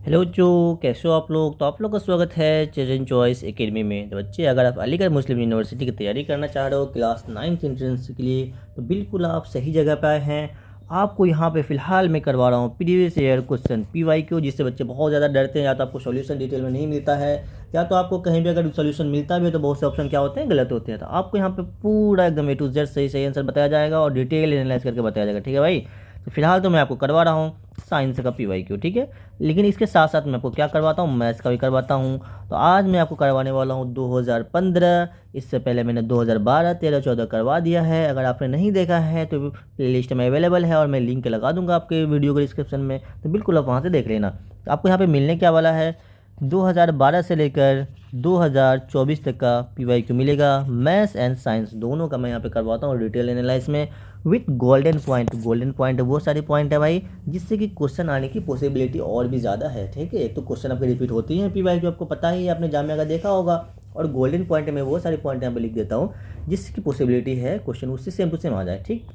Hello जो कैसे हो आप लोग। तो आप लोग का स्वागत है चिल्ड्रन चॉइस एकेडमी में। तो बच्चे, अगर आप अलीगढ़ मुस्लिम यूनिवर्सिटी की तैयारी करना चाह रहे हो क्लास 9th एंट्रेंस के लिए, तो बिल्कुल आप सही जगह पे आए हैं। आपको यहाँ पे फ़िलहाल मैं करवा रहा हूँ प्रीवियस ईयर क्वेश्चन PYQ, जिससे बच्चे बहुत ज़्यादा डरते हैं। या तो आपको सॉल्यूशन डिटेल में नहीं मिलता है, या तो आपको कहीं भी अगर सॉल्यूशन मिलता भी है तो बहुत से ऑप्शन क्या होते हैं, गलत होते हैं। तो आपको यहाँ पे पूरा एकदम A to Z सही सही आंसर बताया जाएगा और डिटेल एनालाइज करके बताया जाएगा। ठीक है भाई। तो फिलहाल तो मैं आपको करवा रहा हूँ साइंस का PYQ, ठीक है। लेकिन इसके साथ साथ मैं आपको क्या करवाता हूँ, मैथ्स का भी करवाता हूँ। तो आज मैं आपको करवाने वाला हूँ 2015। इससे पहले मैंने 2012, 13, 14 करवा दिया है। अगर आपने नहीं देखा है तो प्लेलिस्ट में अवेलेबल है और मैं लिंक लगा दूंगा आपके वीडियो के डिस्क्रिप्शन में, तो बिल्कुल आप वहाँ से देख लेना। तो आपको यहाँ पे मिलने क्या वाला है, 2012 से लेकर 2024 तक का PYQ मिलेगा। मैथ्स एंड साइंस दोनों का मैं यहाँ पे करवाता हूँ डिटेल एनालाइज में with golden point. Golden point वो सारे पॉइंट है भाई जिससे कि क्वेश्चन आने की पॉसिबिलिटी और भी ज़्यादा है। ठीक है, एक तो क्वेश्चन आपके रिपीट होती हैं PYQ, आपको पता ही है, आपने जामिया का देखा होगा। और गोल्डन पॉइंट में वो सारे पॉइंट यहाँ पे लिख देता हूँ जिसकी पॉसिबिलिटी है क्वेश्चन उससे सेम टू सेम आ जाए। ठीक,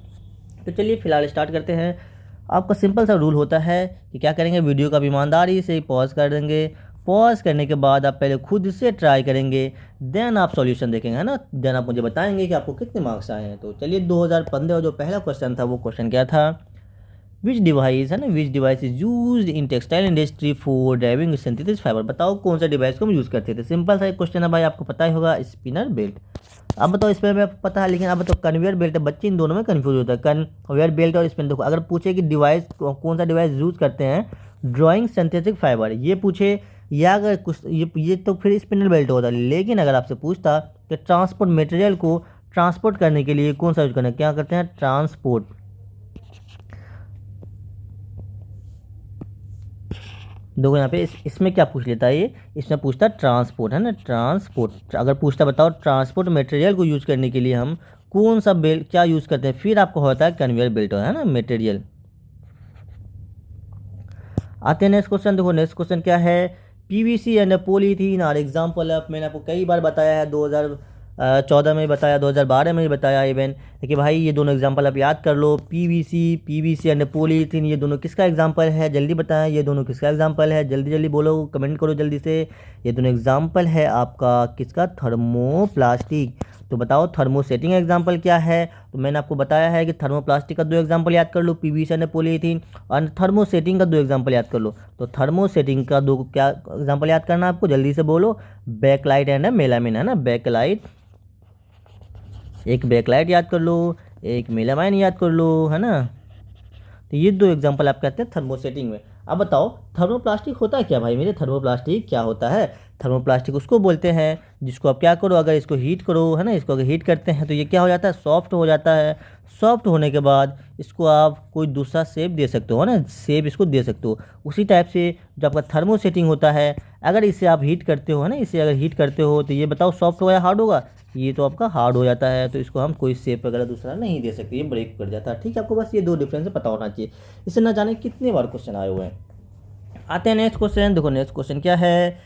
तो चलिए फिलहाल स्टार्ट करते हैं। आपका सिंपल सा रूल होता है कि क्या करेंगे, वीडियो का ईमानदारी से पॉज कर देंगे। पॉज करने के बाद आप पहले खुद से ट्राई करेंगे, देन आप सॉल्यूशन देखेंगे, है ना। देन आप मुझे बताएंगे कि आपको कितने मार्क्स आए हैं। तो चलिए 2015 जो पहला क्वेश्चन था वो क्वेश्चन क्या था, विच डिवाइस, है ना, विच device is use in textile industry for driving synthetic fibre. बताओ कौन सा डिवाइस को हम यूज़ करते थे। सिंपल सा एक क्वेश्चन है भाई, आपको पता ही होगा, स्पिनर बेल्ट। अब बताओ, स्पिनर बेल्ट आपको पता है, लेकिन अब तो कन्वेयर बेल्ट है। बच्चे इन दोनों में कंफ्यूज होता है, कन्वेयर बेल्ट और स्पिन। देखो, अगर पूछे कि डिवाइस कौन सा डिवाइस यूज़ करते हैं ड्राइंग सिंथेटिक फाइबर, ये पूछे, या अगर कुछ ये तो फिर स्पिनर बेल्ट होता। लेकिन अगर आपसे पूछता कि ट्रांसपोर्ट मटेरियल को ट्रांसपोर्ट करने के लिए कौन सा यूज करना है, क्या करते हैं, ट्रांसपोर्ट। देखो यहाँ पे इसमें क्या पूछ लेता है ये, इसमें पूछता ट्रांसपोर्ट, है ना, ट्रांसपोर्ट। अगर पूछता बताओ ट्रांसपोर्ट मटेरियल को यूज़ करने के लिए हम कौन सा बेल्ट क्या यूज़ करते हैं, फिर आपको होता है कन्वेयर बेल्ट, है ना, मटेरियल। आते हैं नेक्स्ट क्वेश्चन। देखो नेक्स्ट क्वेश्चन क्या है, PVC and polythene are example of. मैंने आपको कई बार बताया है, 2014 में बताया, 2012 में भी बताया इवन, कि भाई ये दोनों एग्जाम्पल आप याद कर लो। PVC एंड पॉलीथीन, ये दोनों किसका एग्जाम्पल है, जल्दी बताएं, ये दोनों किसका एग्जाम्पल है, जल्दी जल्दी बोलो, कमेंट करो जल्दी से। ये दोनों एग्जाम्पल है आपका किसका, थर्मोप्लास्टिक। तो बताओ थर्मोसेटिंग एग्जाम्पल क्या है। तो मैंने आपको बताया है कि थर्मोप्लास्टिक का दो एग्जाम्पल याद कर लो, PVC एंड पॉलीथीन, और थर्मोसेटिंग का दो एग्जाम्पल याद कर लो। तो थर्मोसेटिंग का दो क्या एग्जाम्पल याद करना आपको, जल्दी से बोलो, बैकलाइट एंड मेलामिन, है ना, बैकलाइट, एक बैकलाइट याद कर लो, एक मेलामाइन याद कर लो, है ना। तो ये दो एग्जांपल आप कहते हैं थर्मोसेटिंग में। अब बताओ थर्मोप्लास्टिक होता है क्या भाई मेरे, थर्मोप्लास्टिक क्या होता है। थर्मोप्लास्टिक उसको बोलते हैं जिसको आप क्या करो, अगर इसको हीट करो, है ना, इसको अगर हीट करते हैं तो ये क्या हो जाता है, सॉफ्ट हो जाता है। सॉफ्ट होने के बाद इसको आप कोई दूसरा शेप दे सकते हो, है ना, शेप इसको दे सकते हो। उसी टाइप से जो आपका थर्मोसेटिंग होता है, अगर इसे आप हीट करते हो, है ना, इसे अगर हीट करते हो तो ये बताओ सॉफ्ट होगा या हार्ड होगा, ये तो आपका हार्ड हो जाता है। तो इसको हम कोई शेप वगैरह दूसरा नहीं दे सकते, ये ब्रेक कर जाता है। ठीक है, आपको बस ये दो डिफरेंस पता होना चाहिए। इससे ना जाने कितने बार क्वेश्चन आए हुए हैं। आते हैं नेक्स्ट क्वेश्चन। देखो नेक्स्ट क्वेश्चन क्या है,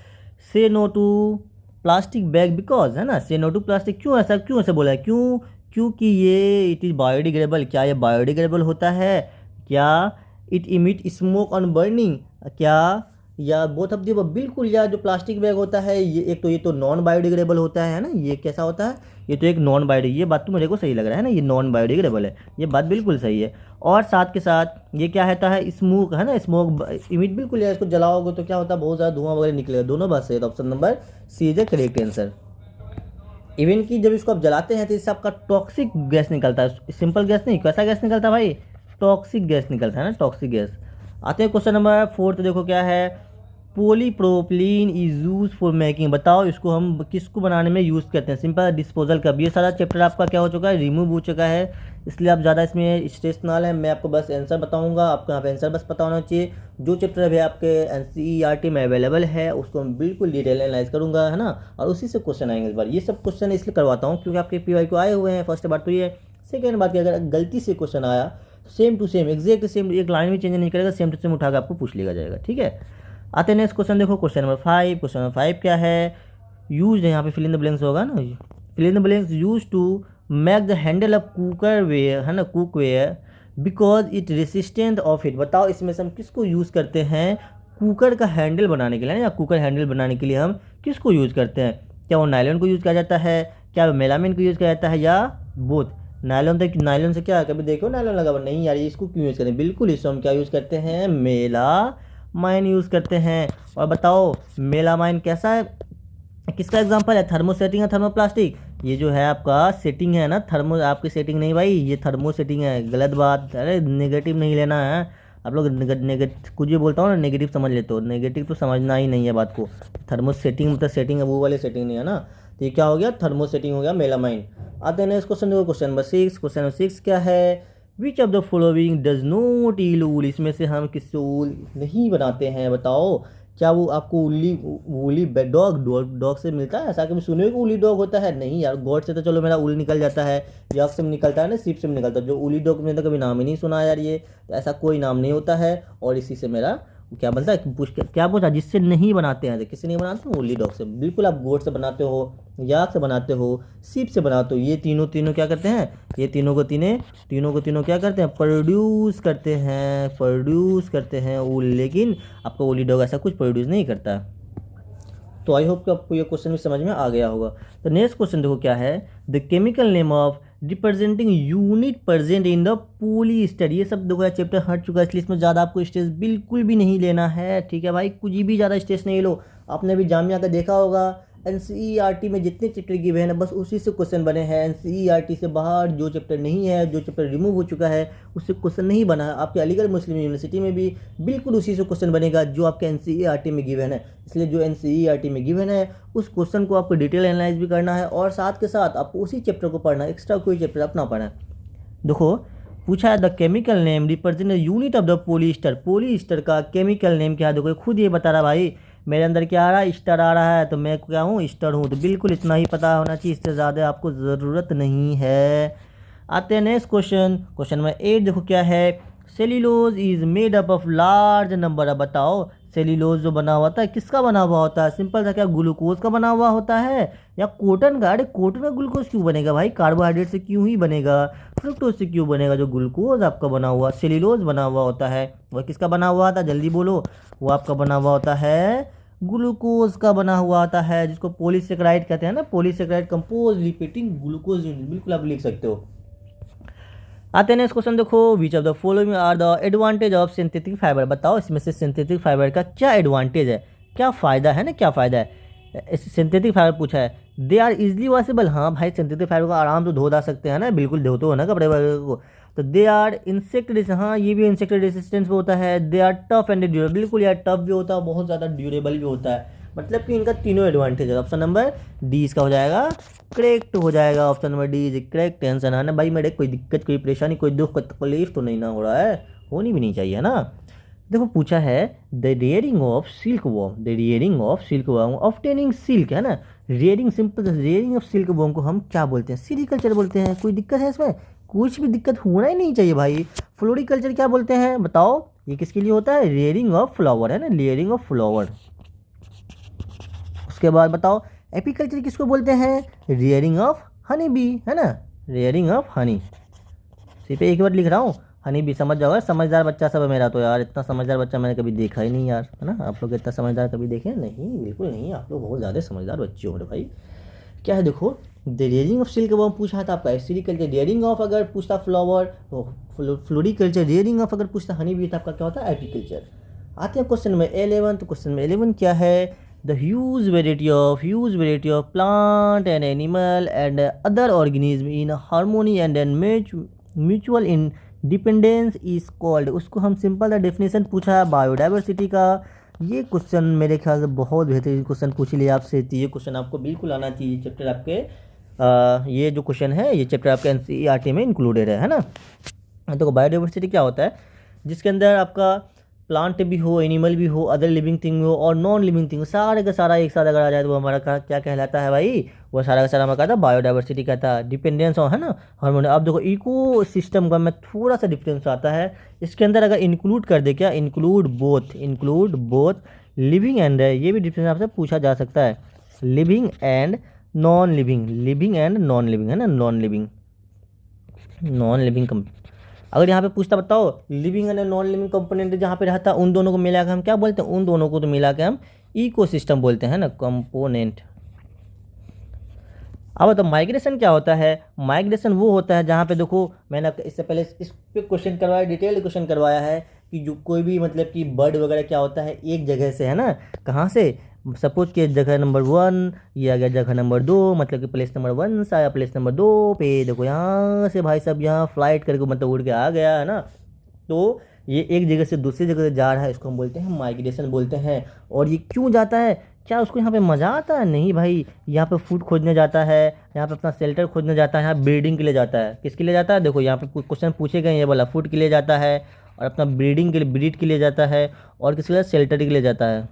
say no to plastic bag because, है ना, से नो टू प्लास्टिक, क्यों ऐसा, क्यों ऐसे बोला है, क्यों, क्योंकि ये इट इज़ बायोडिग्रेडेबल। क्या ये बायोडिग्रेडेबल होता है, क्या it emit smoke on burning, क्या, या बोथ ऑफ दी, बिल्कुल। या जो प्लास्टिक बैग होता है ये, एक तो ये तो नॉन बायोडिग्रेडेबल होता है ना, ये कैसा होता है, ये तो एक नॉन बायोडिग, ये बात तो मेरे को सही लग रहा है ना, ये नॉन बायोडिग्रेडेबल है, ये बात बिल्कुल सही है। और साथ के साथ ये क्या होता है, स्मोक, है ना, स्मोक इमिट, बिल्कुल यार, इसको जलाओगे तो क्या होता है, बहुत ज़्यादा धुआं वगैरह निकलेगा। दोनों बात सही है, तो option number C is the correct answer. Even कि जब इसको आप जलाते हैं तो इससे आपका टॉक्सिक गैस निकलता है, सिंपल गैस नहीं, कैसा गैस निकलता है भाई, टॉक्सिक गैस निकलता है ना, टॉक्सिक गैस। आते हैं क्वेश्चन नंबर 4। देखो क्या है, polypropylene is use for making. बताओ इसको हम किसको बनाने में यूज़ करते हैं, सिंपल डिस्पोजल का। ये सारा चैप्टर आपका क्या हो चुका है, रिमूव हो चुका है, इसलिए आप ज़्यादा इसमें स्ट्रेस ना लें। मैं आपको बस आंसर बताऊंगा, आपको यहाँ पे आंसर बस पता होना चाहिए। जो चैप्टर अभी आपके NCERT में अवेलेबल है उसको मैं बिल्कुल डिटेल एनालाइज करूँगा, है ना, और उसी से क्वेश्चन आएंगे इस बार। ये सब क्वेश्चन इसलिए करवाता हूँ क्योंकि आपके PYQ आए हुए हैं, फर्स्ट बार तो ये। सेकेंड बात कि अगर गलती से क्वेश्चन आया, same to same, exact same, एक लाइन भी चेंज नहीं करेगा, सेम टू सेम उठा के आपको पूछ लिया जाएगा। ठीक है, आते हैं नेक्स्ट क्वेश्चन। देखो क्वेश्चन नंबर 5। क्वेश्चन नंबर 5 क्या है, यूज, यहाँ पे फिल इन द ब्लैंक्स होगा ना, fill in the blanks, use to make the handle of cooker ware, है ना, cookware, because it resistant of it. बताओ इसमें से हम किसको यूज़ करते हैं, कुकर का हैंडल बनाने के लिए ना, या कुकर हैंडल बनाने के लिए हम किसको यूज़ करते हैं? क्या वो नायलॉन को यूज़ किया जाता है, क्या वो मेलामिन को यूज़ किया जाता है, या बोथ? नायलॉन से क्या है? कभी देखो नायलॉन लगा हुआ? नहीं यार, इसको क्यों यूज़ करें? बिल्कुल इसको हम क्या यूज़ करते हैं? मेलामाइन यूज़ करते हैं। और बताओ मेलामाइन कैसा है, किसका एग्जांपल है? थर्मोसेटिंग या थर्मोप्लास्टिक? ये जो है आपका सेटिंग है ना, थर्मो आपकी सेटिंग नहीं भाई, ये थर्मो सेटिंग है। गलत बात, अरे नेगेटिव नहीं लेना है आप लोग। नेगेटिव कुछ भी बोलता हूँ ना, नेगेटिव समझ लेते हो, नेगेटिव तो समझना ही नहीं है बात को। थर्मो सेटिंग मतलब सेटिंग है, वो वाले सेटिंग नहीं है ना। तो ये क्या हो गया? थर्मो सेटिंग हो गया मेलामाइन। आते हैं नेक्स्ट क्वेश्चन, देखो क्वेश्चन नंबर 6। क्वेश्चन नंबर 6 क्या है? Which of the following does not yield wool? इसमें से हम किससे ऊल नहीं बनाते हैं? बताओ। क्या वो आपको वूली डॉग से मिलता है? ऐसा कभी सुने कि वूली डॉग होता है? नहीं यार, गॉड से तो चलो मेरा ऊल निकल जाता है, यॉर्क से भी निकलता है ना, सीप से भी निकलता है। जो वूली डॉग मैंने तो कभी नाम ही नहीं सुना यार, ये तो ऐसा कोई नाम नहीं होता है। और इसी से मेरा क्या बनता है, क्या पूछा? जिससे नहीं बनाते हैं, किससे नहीं बनाते हो? वूली डॉग से। बिल्कुल, आप गोट से बनाते हो, याक से बनाते हो, सीप से बनाते हो। ये तीनों क्या करते हैं? ये तीनों को तीनों क्या करते हैं? प्रोड्यूस करते हैं ऊल। लेकिन आपका वूली डॉग ऐसा कुछ प्रोड्यूस नहीं करता। तो आई होप कि आपको ये क्वेश्चन भी समझ में आ गया होगा। तो नेक्स्ट क्वेश्चन देखो क्या है? The chemical name of representing unit present in the polyester. ये सब देखो चैप्टर हट चुका है, इसलिए इसमें ज़्यादा आपको स्ट्रेस बिल्कुल भी नहीं लेना है, ठीक है भाई? कुछ भी ज़्यादा स्ट्रेस नहीं लो। आपने भी जामिया का देखा होगा, एनसीईआरटी में जितने चैप्टर गिवे हैं ना, बस उसी से क्वेश्चन बने हैं। एनसीईआरटी से बाहर जो चैप्टर नहीं है, जो चैप्टर रिमूव हो चुका है, उससे क्वेश्चन नहीं बना है। आपके अलीगढ़ मुस्लिम यूनिवर्सिटी में भी बिल्कुल उसी से क्वेश्चन बनेगा जो आपके एनसीईआरटी में गिवन है। इसलिए जो एनसीईआरटी में गिवन है उस क्वेश्चन को आपको डिटेल एनालाइज भी करना है, और साथ के साथ आपको उसी चैप्टर को पढ़ना है, एक्स्ट्रा कोई चैप्टर अपना पढ़ना है। देखो पूछा है the chemical name represent unit of the polyester. Polyester का केमिकल नेम क्या है? देखो खुद ये बता रहा भाई, मेरे अंदर क्या आ रहा है? स्टर आ रहा है, तो मैं क्या हूँ? स्टर हूँ। तो बिल्कुल इतना ही पता होना चाहिए, इससे ज़्यादा आपको ज़रूरत नहीं है। आते हैं नेक्स्ट क्वेश्चन। क्वेश्चन नंबर 8 देखो क्या है? Cellulose is made up of large number. अब बताओ सेल्यूलोज जो बना हुआ था किसका बना हुआ होता है? सिंपल था, क्या ग्लूकोज का बना हुआ होता है या कॉटन का? अरे कॉटन का ग्लूकोज क्यों बनेगा भाई? कार्बोहाइड्रेट से क्यों ही बनेगा, फ्रुक्टोज से क्यों बनेगा? जो ग्लूकोज आपका बना हुआ सेल्यूलोज बना हुआ होता है, वह किसका बना हुआ था? जल्दी बोलो। वो आपका बना हुआ होता है ग्लूकोज का बना हुआ आता है, जिसको पॉलीसेकेराइड कहते हैं ना, पॉलीसेकेराइड कंपोज लिपिटिंग ग्लूकोज यूनिट। बिल्कुल आप लिख सकते हो। आते हैं नेक्स्ट क्वेश्चन देखो, which of the following are the advantage of synthetic fibre. बताओ इसमें से सिंथेटिक फाइबर का क्या एडवांटेज है, क्या फ़ायदा है ना, क्या फ़ायदा है? सिंथेटिक फाइबर पूछा है। They are easily washable. हाँ भाई, सिंथेटिक फाइबर को आराम से धो धा सकते हैं ना, बिल्कुल धोते हो ना कपड़े वगैरह को। तो दे आर इंसेक्ट, हाँ ये भी इंसेक्ट रेसिस्टेंस पे होता है। They are tough and durable. बिल्कुल यार, टफ भी होता है, बहुत ज़्यादा ड्यूरेबल भी होता है। मतलब कि इनका तीनों एडवांटेज है। ऑप्शन नंबर डी इसका हो जाएगा, करेक्ट हो जाएगा। Option number D is correct. Tension है ना भाई, मेरे कोई दिक्कत, कोई परेशानी, कोई दुख, कोई तकलीफ तो नहीं ना हो रहा है, होनी भी नहीं चाहिए ना। देखो पूछा है the rearing of silkworm. The rearing of silkworm ऑफ्टेनिंग सिल्क है ना। Rearing, simple rearing of silkworm को हम क्या बोलते हैं? सीरिकल्चर बोलते हैं। कोई दिक्कत है इसमें? कुछ भी दिक्कत होना ही नहीं चाहिए भाई। फ्लोरिकल्चर क्या बोलते हैं? बताओ ये किसके लिए होता है? रेयरिंग ऑफ फ्लावर है ना, लेयरिंग ऑफ फ्लावर। उसके बाद बताओ एपीकल्चर किसको बोलते हैं? रेयरिंग ऑफ हनी बी है ना, रेयरिंग ऑफ हनी। सिर्फ एक बार लिख रहा हूँ, हनी बी समझ जाओगे। समझदार बच्चा सब है मेरा तो यार, इतना समझदार बच्चा मैंने कभी देखा ही नहीं यार, है ना? आप लोग इतना समझदार कभी देखे नहीं? बिल्कुल नहीं, आप लोग बहुत ज़्यादा समझदार बच्चे हो मेरे भाई। क्या है देखो, the rearing of silk worm पूछा था आपका सेरिकल्चर। रेयरिंग ऑफ अगर पूछता फ्लावर तो फ्लोरिकल्चर। रेयरिंग ऑफ अगर पूछता हनी बी तो आपका क्या होता है? एपीकल्चर। आते हैं क्वेश्चन में 11। तो क्वेश्चन में 11 क्या है? The huge variety of plant and animal and other organism in harmony and mutual in dependence is called. उसको हम सिंपल सा डेफिनेशन पूछा है बायोडाइवर्सिटी का। ये क्वेश्चन मेरे ख्याल से बहुत बेहतरीन क्वेश्चन पूछ लिया आपसे। तो ये क्वेश्चन आपको बिल्कुल आना चाहिए। चैप्टर आपके ये जो क्वेश्चन है ये चैप्टर आपके एनसीईआरटी में इंक्लूडेड है ना। तो बायोडाइवर्सिटी क्या होता है? जिसके अंदर आपका प्लांट भी हो, एनिमल भी हो, अदर लिविंग थिंग भी हो और नॉन लिविंग थिंग, सारे का सारा एक साथ अगर आ जाए तो वो हमारा क्या कहलाता है भाई? वो सारा का सारा हमारा कहता है बायोडाइवर्सिटी कहता है। डिपेंडेंस है ना, हार्मोनी। अब देखो इको सिस्टम का में थोड़ा सा डिफरेंस आता है। इसके अंदर अगर इंक्लूड कर दे, क्या इंक्लूड बोथ लिविंग एंड, ये भी डिफरेंस आपसे पूछा जा सकता है। लिविंग एंड नॉन लिविंग है ना, नॉन लिविंग अगर यहाँ पे पूछता बताओ living and non living component जहाँ पे रहता है उन दोनों को मिला के हम क्या बोलते हैं, उन दोनों को तो मिला के हम इकोसिस्टम बोलते हैं ना, कंपोनेंट। अब तो माइग्रेशन क्या होता है, माइग्रेशन वो होता है जहाँ पे देखो मैंने इससे पहले इस पे क्वेश्चन करवाया, डिटेल क्वेश्चन करवाया है कि जो कोई भी मतलब कि बर्ड वगैरह क्या होता है एक जगह से, है ना, कहाँ से, सपोज कि जगह नंबर 1 ये आ गया, जगह नंबर 2 मतलब कि प्लेस नंबर 1 से आया प्लेस नंबर 2 पे, देखो यहाँ से भाई साहब यहाँ फ्लाइट करके मतलब उड़ के आ गया, है ना। तो ये एक जगह से दूसरी जगह जा रहा है, इसको हम बोलते हैं माइग्रेशन बोलते हैं। और ये क्यों जाता है, क्या उसको यहाँ पे मज़ा आता है, नहीं भाई, यहाँ पे फूड खोजने जाता है, यहाँ पे अपना शेल्टर खोजने जाता है, यहाँ ब्रीडिंग के लिए जाता है। किसके लिए जाता है, देखो यहाँ पे क्वेश्चन पूछे गए, ये बोला फूड के लिए जाता है और अपना ब्रीडिंग के लिए, ब्रीड के लिए जाता है, और किसके लिए, शेल्टर के लिए जाता है।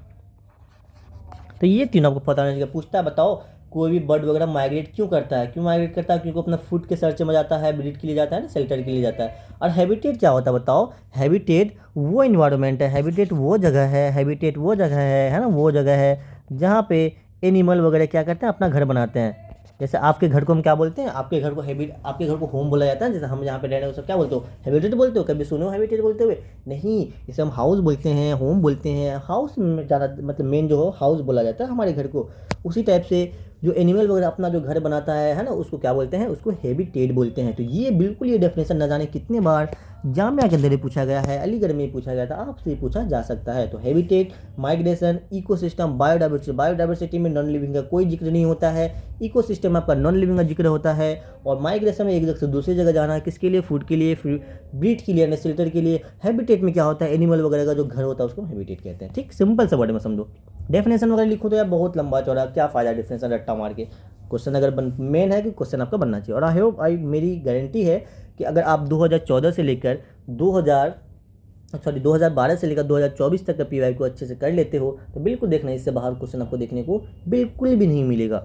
तो ये तीनों आपको पता होना चाहिए। पूछता है बताओ कोई भी बर्ड वगैरह माइग्रेट क्यों करता है, क्यों माइग्रेट करता है, क्योंकि अपना फूड के सर्च में जाता है, ब्रीड के लिए जाता है ना, शेल्टर के लिए जाता है। और हैबिटेट क्या होता है बताओ, हैबिटेट वो इन्वायरमेंट है, हैबिटेट वो जगह है, हैबिटेट वो जगह है ना, वो जगह है जहाँ पे एनिमल वगैरह क्या करते हैं, अपना घर बनाते हैं। जैसे आपके घर को हम क्या बोलते हैं, आपके घर को आपके घर को होम बोला जाता है। जैसे हम यहाँ पे रह रहे हैं सब क्या बोलते हो, हैबिटेट बोलते हो, कभी सुनो हैबिटेट बोलते हुए, नहीं, इसे हम हाउस बोलते हैं, होम बोलते हैं। हाउस में ज़्यादा मतलब मेन जो हो हाउस बोला जाता है हमारे घर को। उसी टाइप से जो एनिमल वगैरह अपना जो घर बनाता है ना, उसको क्या बोलते हैं, उसको हैबिटेट बोलते हैं। तो ये बिल्कुल ये डेफिनेशन न जाने कितने बार जामिया के अंदर ही पूछा गया है, अलीगढ़ में ही पूछा गया था, आपसे पूछा जा सकता है। तो habitat, migration, ecosystem, biodiversity. Biodiversity में नॉन लिविंग का कोई जिक्र नहीं होता है, इकोसिस्टम आपका नॉन लिविंग का जिक्र होता है, और माइग्रेशन में एक जगह से दूसरी जगह जाना है, किसके लिए, फूड के लिए, ब्रीड के लिए, शेल्टर के लिए। हैबिटेट में क्या होता है, एनिमल वगैरह का जो घर होता है उसको हैबिटेट कहते हैं। ठीक, सिंपल सा वर्ड में समझो। डेफिनेशन वगैरह लिखो तो यार बहुत लंबा चौड़ा, क्या फ़ायदा डेफिनेशन रट्टा मार के। क्वेश्चन अगर मेन है कि क्वेश्चन आपका बनना चाहिए। और आई होप, मेरी गारंटी है कि अगर आप 2014 से लेकर 2012 से लेकर 2024 तक का पीवाई को अच्छे से कर लेते हो तो बिल्कुल देखना, इससे बाहर क्वेश्चन आपको देखने को बिल्कुल भी नहीं मिलेगा।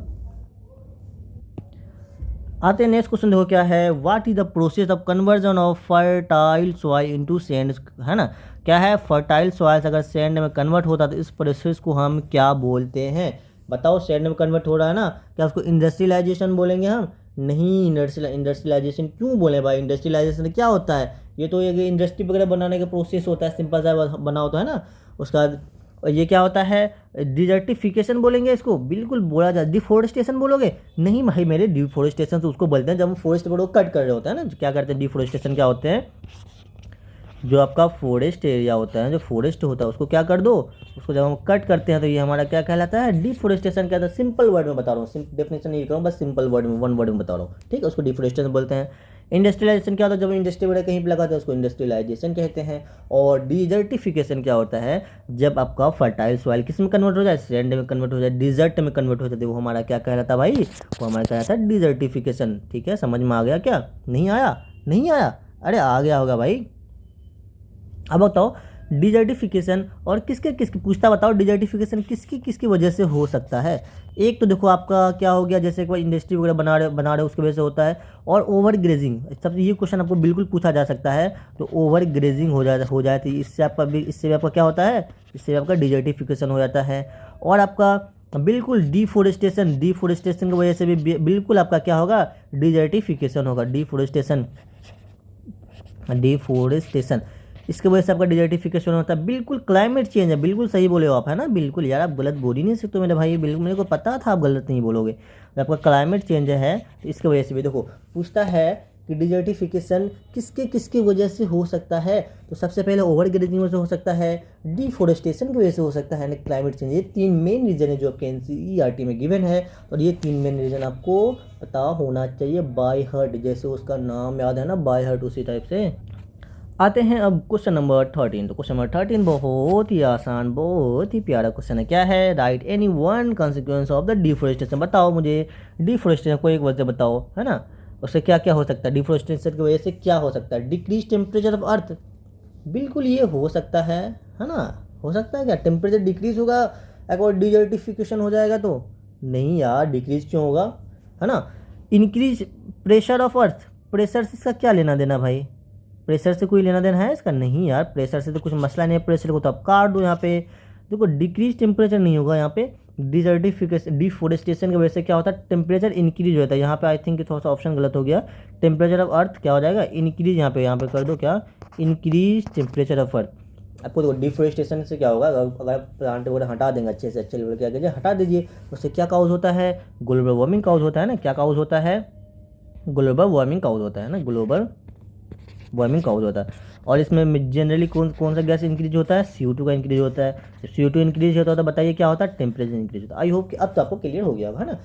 आते हैं नेक्स्ट क्वेश्चन, देखो क्या है, what is the process of conversion of fertile soil into sand, है ना। क्या है, फर्टाइल सॉइल अगर सैंड में कन्वर्ट होता तो इस प्रोसेस को हम क्या बोलते हैं, बताओ। सैंड में कन्वर्ट हो रहा है ना, क्या उसको इंडस्ट्रियलाइजेशन बोलेंगे हम, नहीं। इंडस्ट्रियलाइजेशन क्यों बोले भाई, इंडस्ट्रियलाइजेशन क्या होता है, ये तो ये इंडस्ट्री वगैरह बनाने का प्रोसेस होता है, सिंपल सा बना होता है ना उसका। और ये क्या होता है, डिजर्टिफिकेशन बोलेंगे इसको, बिल्कुल बोला जाए। डिफोरेस्टेशन बोलोगे, नहीं भाई मेरे, डिफोरेस्टेशन तो उसको बोलते हैं जब हम फॉरेस्ट को कट कर रहे होते हैं ना, क्या करते हैं, डिफोरेस्टेशन क्या होते हैं, जो आपका फॉरेस्ट एरिया होता है, जो फॉरेस्ट होता है उसको क्या कर दो, उसको जब हम कट करते हैं तो ये हमारा क्या कहलाता है, डिफोरेस्टेशन कहता है। सिंपल वर्ड में बता रहा हूँ, डेफिनेशन नहीं लिख रहा हूँ, बस सिंपल वर्ड में, वन वर्ड में बता रहा हूँ, ठीक है। उसको डिफोरेस्टेशन बोलते हैं। इंडस्ट्रियलाइजेशन क्या होता है, जब इंडस्ट्री वगैरह कहीं पे लगाते हैं उसको इंडस्ट्रियलाइजेशन कहते हैं। और डिजर्टिफिकेशन क्या होता है, जब आपका फर्टाइल सॉइल किस में कन्वर्ट हो जाए, सैंड में कन्वर्ट हो जाए, डिजर्ट में कन्वर्ट हो जाए, वो हमारा क्या कहलाता है भाई, वो हमारा कहलाता है डिजर्टिफिकेशन। ठीक है, समझ में आ गया क्या, नहीं आया, नहीं आया, अरे आ गया होगा भाई। अब बताओ डिजर्टिफिकेशन और किसके किसकी पूछता, बताओ डिजर्टिफिकेशन किसकी किसकी वजह से हो सकता है। एक तो देखो आपका क्या हो गया, जैसे कोई इंडस्ट्री वगैरह बना रहे उसकी वजह से होता है। और ओवर ग्रेजिंग, सबसे ये क्वेश्चन आपको बिल्कुल पूछा जा सकता है। तो ओवर ग्रेजिंग हो जाए तो इससे आपका क्या होता है, इससे आपका डिजर्टिफिकेशन हो जाता है। और आपका बिल्कुल डिफोरेस्टेशन की वजह से भी बिल्कुल आपका क्या होगा, डिजर्टिफिकेशन होगा। डिफोरेस्टेशन इसके वजह से आपका डिजर्टिफिकेशन होता है। बिल्कुल क्लाइमेट चेंज है, बिल्कुल सही बोले हो आप, है ना, बिल्कुल यार, आप गलत बोल ही नहीं सकते मेरे भाई, बिल्कुल मेरे को पता था आप गलत नहीं बोलोगे। तो आपका क्लाइमेट चेंज है तो इसकी वजह से भी देखो पूछता है कि डिजर्टिफिकेशन किसके किसकी वजह से हो सकता है। तो सबसे पहले ओवर ग्रेजिंग वजह से हो सकता है, डिफोरेस्टेशन की वजह से हो सकता है, क्लाइमेट चेंज। ये 3 मेन रीजन है जो आपके एनसीईआरटी में गिवन है। और ये 3 मेन रीजन आपको पता होना चाहिए बाय हार्ट, जैसे उसका नाम याद है ना, बाय हार्ट, उसी टाइप से। आते हैं अब क्वेश्चन नंबर 13। तो क्वेश्चन नंबर 13 बहुत ही आसान, बहुत ही प्यारा क्वेश्चन है। क्या है, right any one consequence of the deforestation, बताओ मुझे डिफोरेस्टेशन को एक वजह बताओ, है ना, उससे क्या क्या हो सकता है, डिफोरेस्टेशन की वजह से क्या हो सकता है। डिक्रीज टेम्परेचर ऑफ अर्थ, बिल्कुल ये हो सकता है ना, हो सकता है क्या, टेम्परेचर डिक्रीज होगा अगर डिजर्टिफिकेशन हो जाएगा तो, नहीं यार डिक्रीज क्यों होगा, है ना। Increase pressure of earth, pressure से इसका क्या लेना देना भाई, प्रेशर से कोई लेना देना है इसका, नहीं यार, प्रेशर से तो कुछ मसला नहीं है, प्रेशर को तो आप काट दो यहाँ पे। देखो डिक्रीज टेम्परेचर नहीं होगा यहाँ पे, डिफोरेस्टेशन की वजह से क्या होता है, टेम्परेचर इंक्रीज होता है। यहाँ पे आई थिंक थोड़ा सा ऑप्शन गलत हो गया, टेम्परेचर ऑफ अर्थ क्या हो जाएगा, इंक्रीज। यहाँ पे कर दो क्या, इंक्रीज टेम्परेचर ऑफ अर्थ। आपको देखो डिफोरेस्टेशन से क्या होगा, अगर प्लांट वगैरह हटा देंगे अच्छे से अच्छे लेवल, क्या कीजिए हटा दीजिए, उससे क्या काउज होता है, ग्लोबल वार्मिंग काउज होता है ना। क्या काउज होता है, ग्लोबल वार्मिंग काउज होता है ना, ग्लोबल वार्मिंग काउज होता है। और इसमें जनरली कौन कौन सा गैस इंक्रीज होता है, CO2 का इंक्रीज होता है। जब CO2 इंक्रीज होता है तो बताइए क्या होता है, टेम्परेचर इंक्रीज होता है। आई होप कि अब तो आपको क्लियर हो गया होगा, है ना।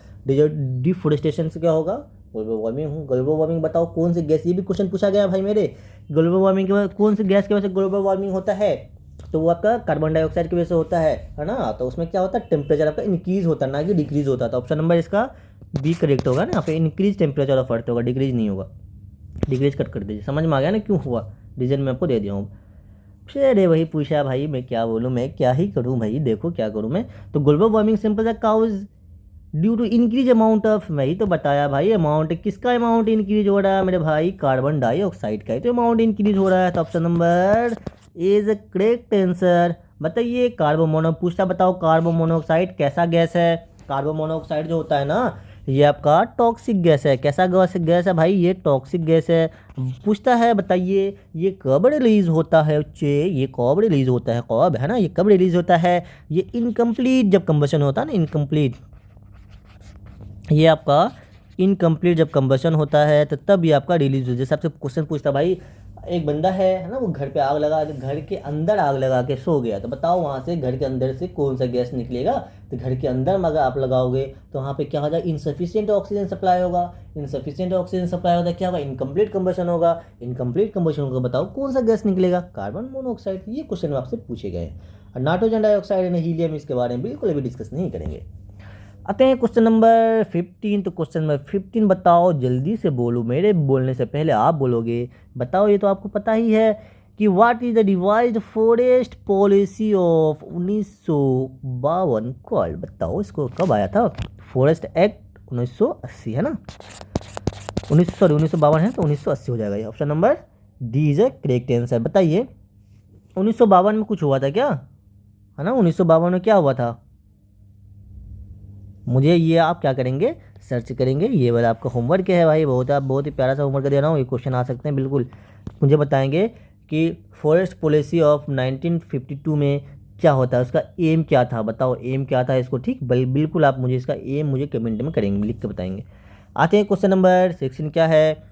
डिफोरेस्टेशन से क्या होगा, ग्लोबल वार्मिंग। ग्लोबल वार्मिंग बताओ कौन सी गैस, ये भी क्वेश्चन पूछा गया भाई मेरे, ग्लोबल वार्मिंग के बाद कौन सी गैस की वजह से ग्लोबल वार्मिंग होता है, तो वो आपका कार्बन डाइऑक्साइड की वजह से होता है ना। तो उसमें क्या होता है, टेम्परेचर आपका इंक्रीज होता है ना कि डिक्रीज होता है। तो ऑप्शन नंबर इसका बी करेक्ट होगा ना, यहाँ पे इंक्रीज टेम्परेचर ऑफ अर्थ होगा, डिक्रीज नहीं होगा। डिक्रीज कट कर दीजिए, समझ में आ गया ना क्यों हुआ, रीजन मैं आपको दे दिया हूँ। अरे वही पूछा भाई, मैं क्या बोलूँ, मैं क्या ही करूँ भाई, देखो क्या करूँ मैं। तो ग्लोबल वार्मिंग सिंपल सा cause due to increase amount of, मैं ही तो बताया भाई, अमाउंट किसका अमाउंट इंक्रीज हो रहा है मेरे भाई, कार्बन डाइऑक्साइड का ही तो अमाउंट इंक्रीज हो रहा है। तो option number is correct answer. बताइए कार्बन मोनो पूछता, बताओ कार्बन मोनोऑक्साइड कैसा गैस है। कार्बन मोनोऑक्साइड जो होता है ना, ये आपका टॉक्सिक गैस है। कैसा गैस है भाई, ये टॉक्सिक गैस है। पूछता है बताइए ये कब रिलीज होता है बच्चे, ये कब रिलीज होता है, कब है ना, ये कब रिलीज होता है, ये इनकम्प्लीट जब कंबशन होता है ना, इनकम्प्लीट, ये आपका इनकम्प्लीट जब कंबशन होता है तो तब ये आपका रिलीज हो। जैसे आपसे क्वेश्चन पूछता भाई, एक बंदा है ना, वो घर पे आग लगा, घर के अंदर आग लगा के सो गया, तो बताओ वहाँ से घर के अंदर से कौन सा गैस निकलेगा। तो घर के अंदर में अगर आप लगाओगे तो वहाँ पे क्या हो जाएगा, इनसफिशियंट ऑक्सीजन सप्लाई होगा। इनसफिशियंट ऑक्सीजन सप्लाई होता है क्या होगा, इनकम्प्लीट कंबशन होगा। इनकम्प्लीट कंबशन होगा, बताओ कौन सा गैस निकलेगा, कार्बन मोनोऑक्साइड। ये क्वेश्चन आपसे पूछे गए। और नाइट्रोजन डाइऑक्साइड एंड हीलियम, इसके बारे में बिल्कुल अभी डिस्कस नहीं करेंगे। आते हैं क्वेश्चन नंबर 15। तो क्वेश्चन नंबर 15 बताओ, जल्दी से बोलो, मेरे बोलने से पहले आप बोलोगे। बताओ, ये तो आपको पता ही है कि what is the revised forest policy of 1952 called. बताओ इसको कब आया था, फॉरेस्ट एक्ट 1980 है ना, 1952 है तो 1980 हो जाएगा ये। Option number D is A correct answer. बताइए 1952 में कुछ हुआ था क्या, है ना, 1952 में क्या हुआ था, मुझे ये आप क्या करेंगे, सर्च करेंगे। ये वाला आपका होमवर्क है भाई, बहुत ही प्यारा सा होमवर्क दे रहा हूँ, ये क्वेश्चन आ सकते हैं बिल्कुल। मुझे बताएंगे कि फॉरेस्ट पॉलिसी ऑफ 1952 में क्या होता है, उसका एम क्या था, बताओ एम क्या था इसको, ठीक बिल्कुल आप मुझे इसका एम मुझे कमेंट में करेंगे, लिख के बताएंगे। आते हैं क्वेश्चन नंबर 16 क्या है,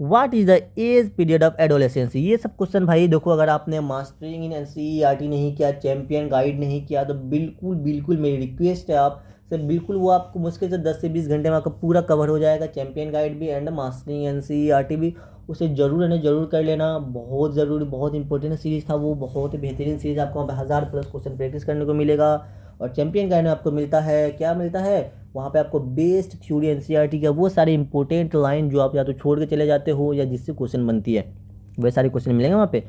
what is the age period of adolescence. ये सब क्वेश्चन भाई देखो, अगर आपने मास्टरिंग इन NCERT नहीं किया, चैंपियन गाइड नहीं किया, तो बिल्कुल बिल्कुल मेरी रिक्वेस्ट है आप से, बिल्कुल वो आपको मुश्किल से 10 से 20 घंटे में आपका पूरा कवर हो जाएगा, चैंपियन गाइड भी एंड मास्टरिंग NCERT भी। उसे जरूर कर लेना, बहुत ज़रूरी, बहुत इंपॉर्टेंट सीरीज़ था वो, बहुत ही बेहतरीन सीरीज़। आपको वहाँ पे 1000+ क्वेश्चन प्रैक्टिस करने को मिलेगा। और चैंपियन गाइड में आपको मिलता है, क्या मिलता है वहाँ पे, आपको बेस्ट थ्योरी NCERT का वो सारे इंपॉर्टेंट लाइन जो आप या तो छोड़ के चले जाते हो या जिससे क्वेश्चन बनती है, वह सारे क्वेश्चन मिलेंगे वहाँ पे।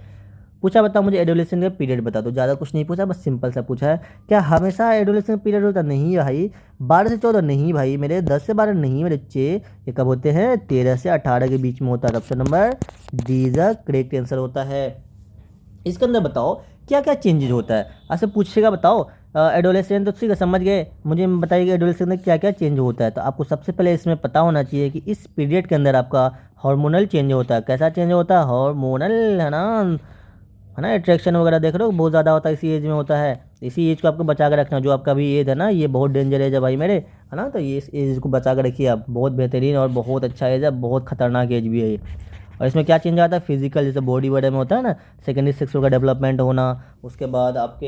पूछा बताओ मुझे एडोलेसेंस का पीरियड बता दो, ज़्यादा कुछ नहीं पूछा, बस सिंपल सा पूछा है, क्या हमेशा एडोलेसेंस पीरियड होता, नहीं भाई। 12 से 14 नहीं भाई मेरे, 10 से 12 नहीं मेरे बच्चे, ये कब होते हैं, 13 से 18 के बीच में होता है। Option number D is the correct answer होता है। इसके अंदर बताओ क्या क्या चेंजेज होता है, आपसे पूछेगा बताओ एडोलेसेंस, तो ठीक है समझ गए, मुझे बताइए एडोलेसेंस में क्या क्या चेंज होता है। तो आपको सबसे पहले इसमें पता होना चाहिए कि इस पीरियड के अंदर आपका हार्मोनल चेंज होता है। कैसा चेंज होता है, हार्मोनल, है ना, अट्रैक्शन वगैरह देख रहे हो बहुत ज़्यादा होता है, इसी एज में होता है। इसी एज को आपको बचा कर रखना, जो आपका भी एज है ना, ये बहुत डेंजर एज है भाई मेरे, है ना। तो ये इस एज को बचा कर रखिए आप, बहुत बेहतरीन और बहुत अच्छा एज है, बहुत खतरनाक एज भी है ये। और इसमें क्या चेंज आता है, फिजिकल, जैसे बॉडी वगैरह में होता है ना, सेकेंडरी सेक्सुअल का डेवलपमेंट होना, उसके बाद आपके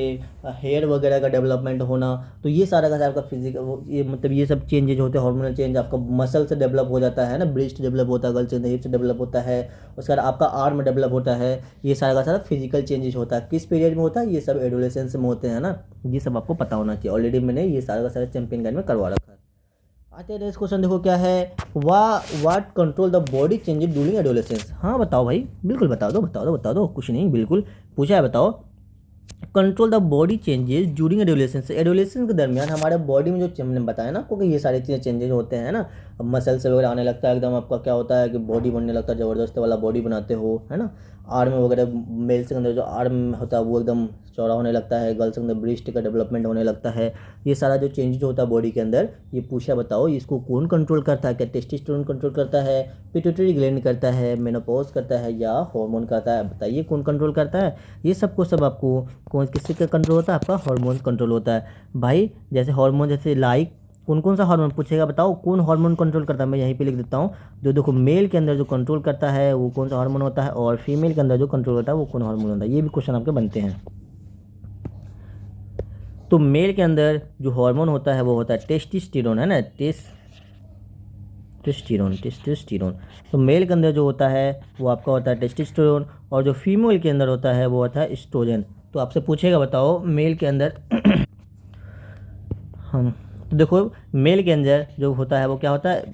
हेयर वगैरह का डेवलपमेंट होना, तो ये सारा का सारा आपका फिजिकल, ये मतलब ये सब चेंजेज होते हैं, हार्मोनल चेंज। आपका मसल से डेवलप हो जाता है ना, ब्रेस्ट डेवलप होता है, गर्ल्स से हिप से डेवलप होता है, उसके बाद आपका आर्म डेवलप होता है। ये सारा का सारा फिजिकल चेंजेज होता है, किस पीरियड में होता है, ये सब एडोलेसेंस में होते हैं ना। ये सब आपको पता होना चाहिए, ऑलरेडी मैंने ये सारा का सारा चैंपियन गाइड में करवा रखा है। आते हैं नेक्स्ट क्वेश्चन, देखो क्या है, what control the body changes during adolescence. हाँ बताओ भाई, बिल्कुल बता दो, कुछ नहीं, बिल्कुल पूछा है, बताओ control the body changes during adolescence. Adolescence के दरमियान हमारे बॉडी में जो हमने बताया ना आपको कि ये सारी चीज़ें चेंजेस होते हैं ना, मसल्स वगैरह आने लगता है एकदम, आपका क्या होता है कि बॉडी बनने लगता है, ज़बरदस्त वाला बॉडी बनाते हो, है ना। आर्म वगैरह मेल्स के अंदर जो आर्म होता है वो एकदम चौड़ा होने लगता है, गर्ल्स के अंदर ब्रेस्ट का डेवलपमेंट होने लगता है। ये सारा जो चेंजेज होता है बॉडी के अंदर, ये पूछा बताओ इसको कौन कंट्रोल करता है? क्या टेस्टोस्टेरोन कंट्रोल करता है, पिट्यूटरी ग्लैंड करता है, मेनोपॉज करता है, या हार्मोन करता है? बताइए कौन कंट्रोल करता है? ये सबको सब आपको कौन किससे का कंट्रोल होता है? आपका हार्मोन कंट्रोल होता है भाई। जैसे हार्मोन, जैसे लाइक कौन कौन सा हार्मोन पूछेगा बताओ, कौन हार्मोन कंट्रोल करता है? मैं यहीं पे लिख देता हूँ। जो देखो मेल के अंदर जो कंट्रोल करता है वो कौन सा हार्मोन होता है, और फीमेल के अंदर जो कंट्रोल होता है वो कौन हार्मोन होता है? ये भी क्वेश्चन आपके बनते हैं। तो मेल के अंदर जो हार्मोन होता है वो होता है टेस्टोस्टेरोन, है ना, टेस्टोस्टेरोन। तो मेल के अंदर जो होता है वो आपका होता है टेस्टोस्टेरोन, और जो फीमेल के अंदर होता है वो होता है एस्ट्रोजन। तो आपसे पूछेगा बताओ मेल के अंदर हम तो देखो मेल के अंदर जो होता है वो क्या होता है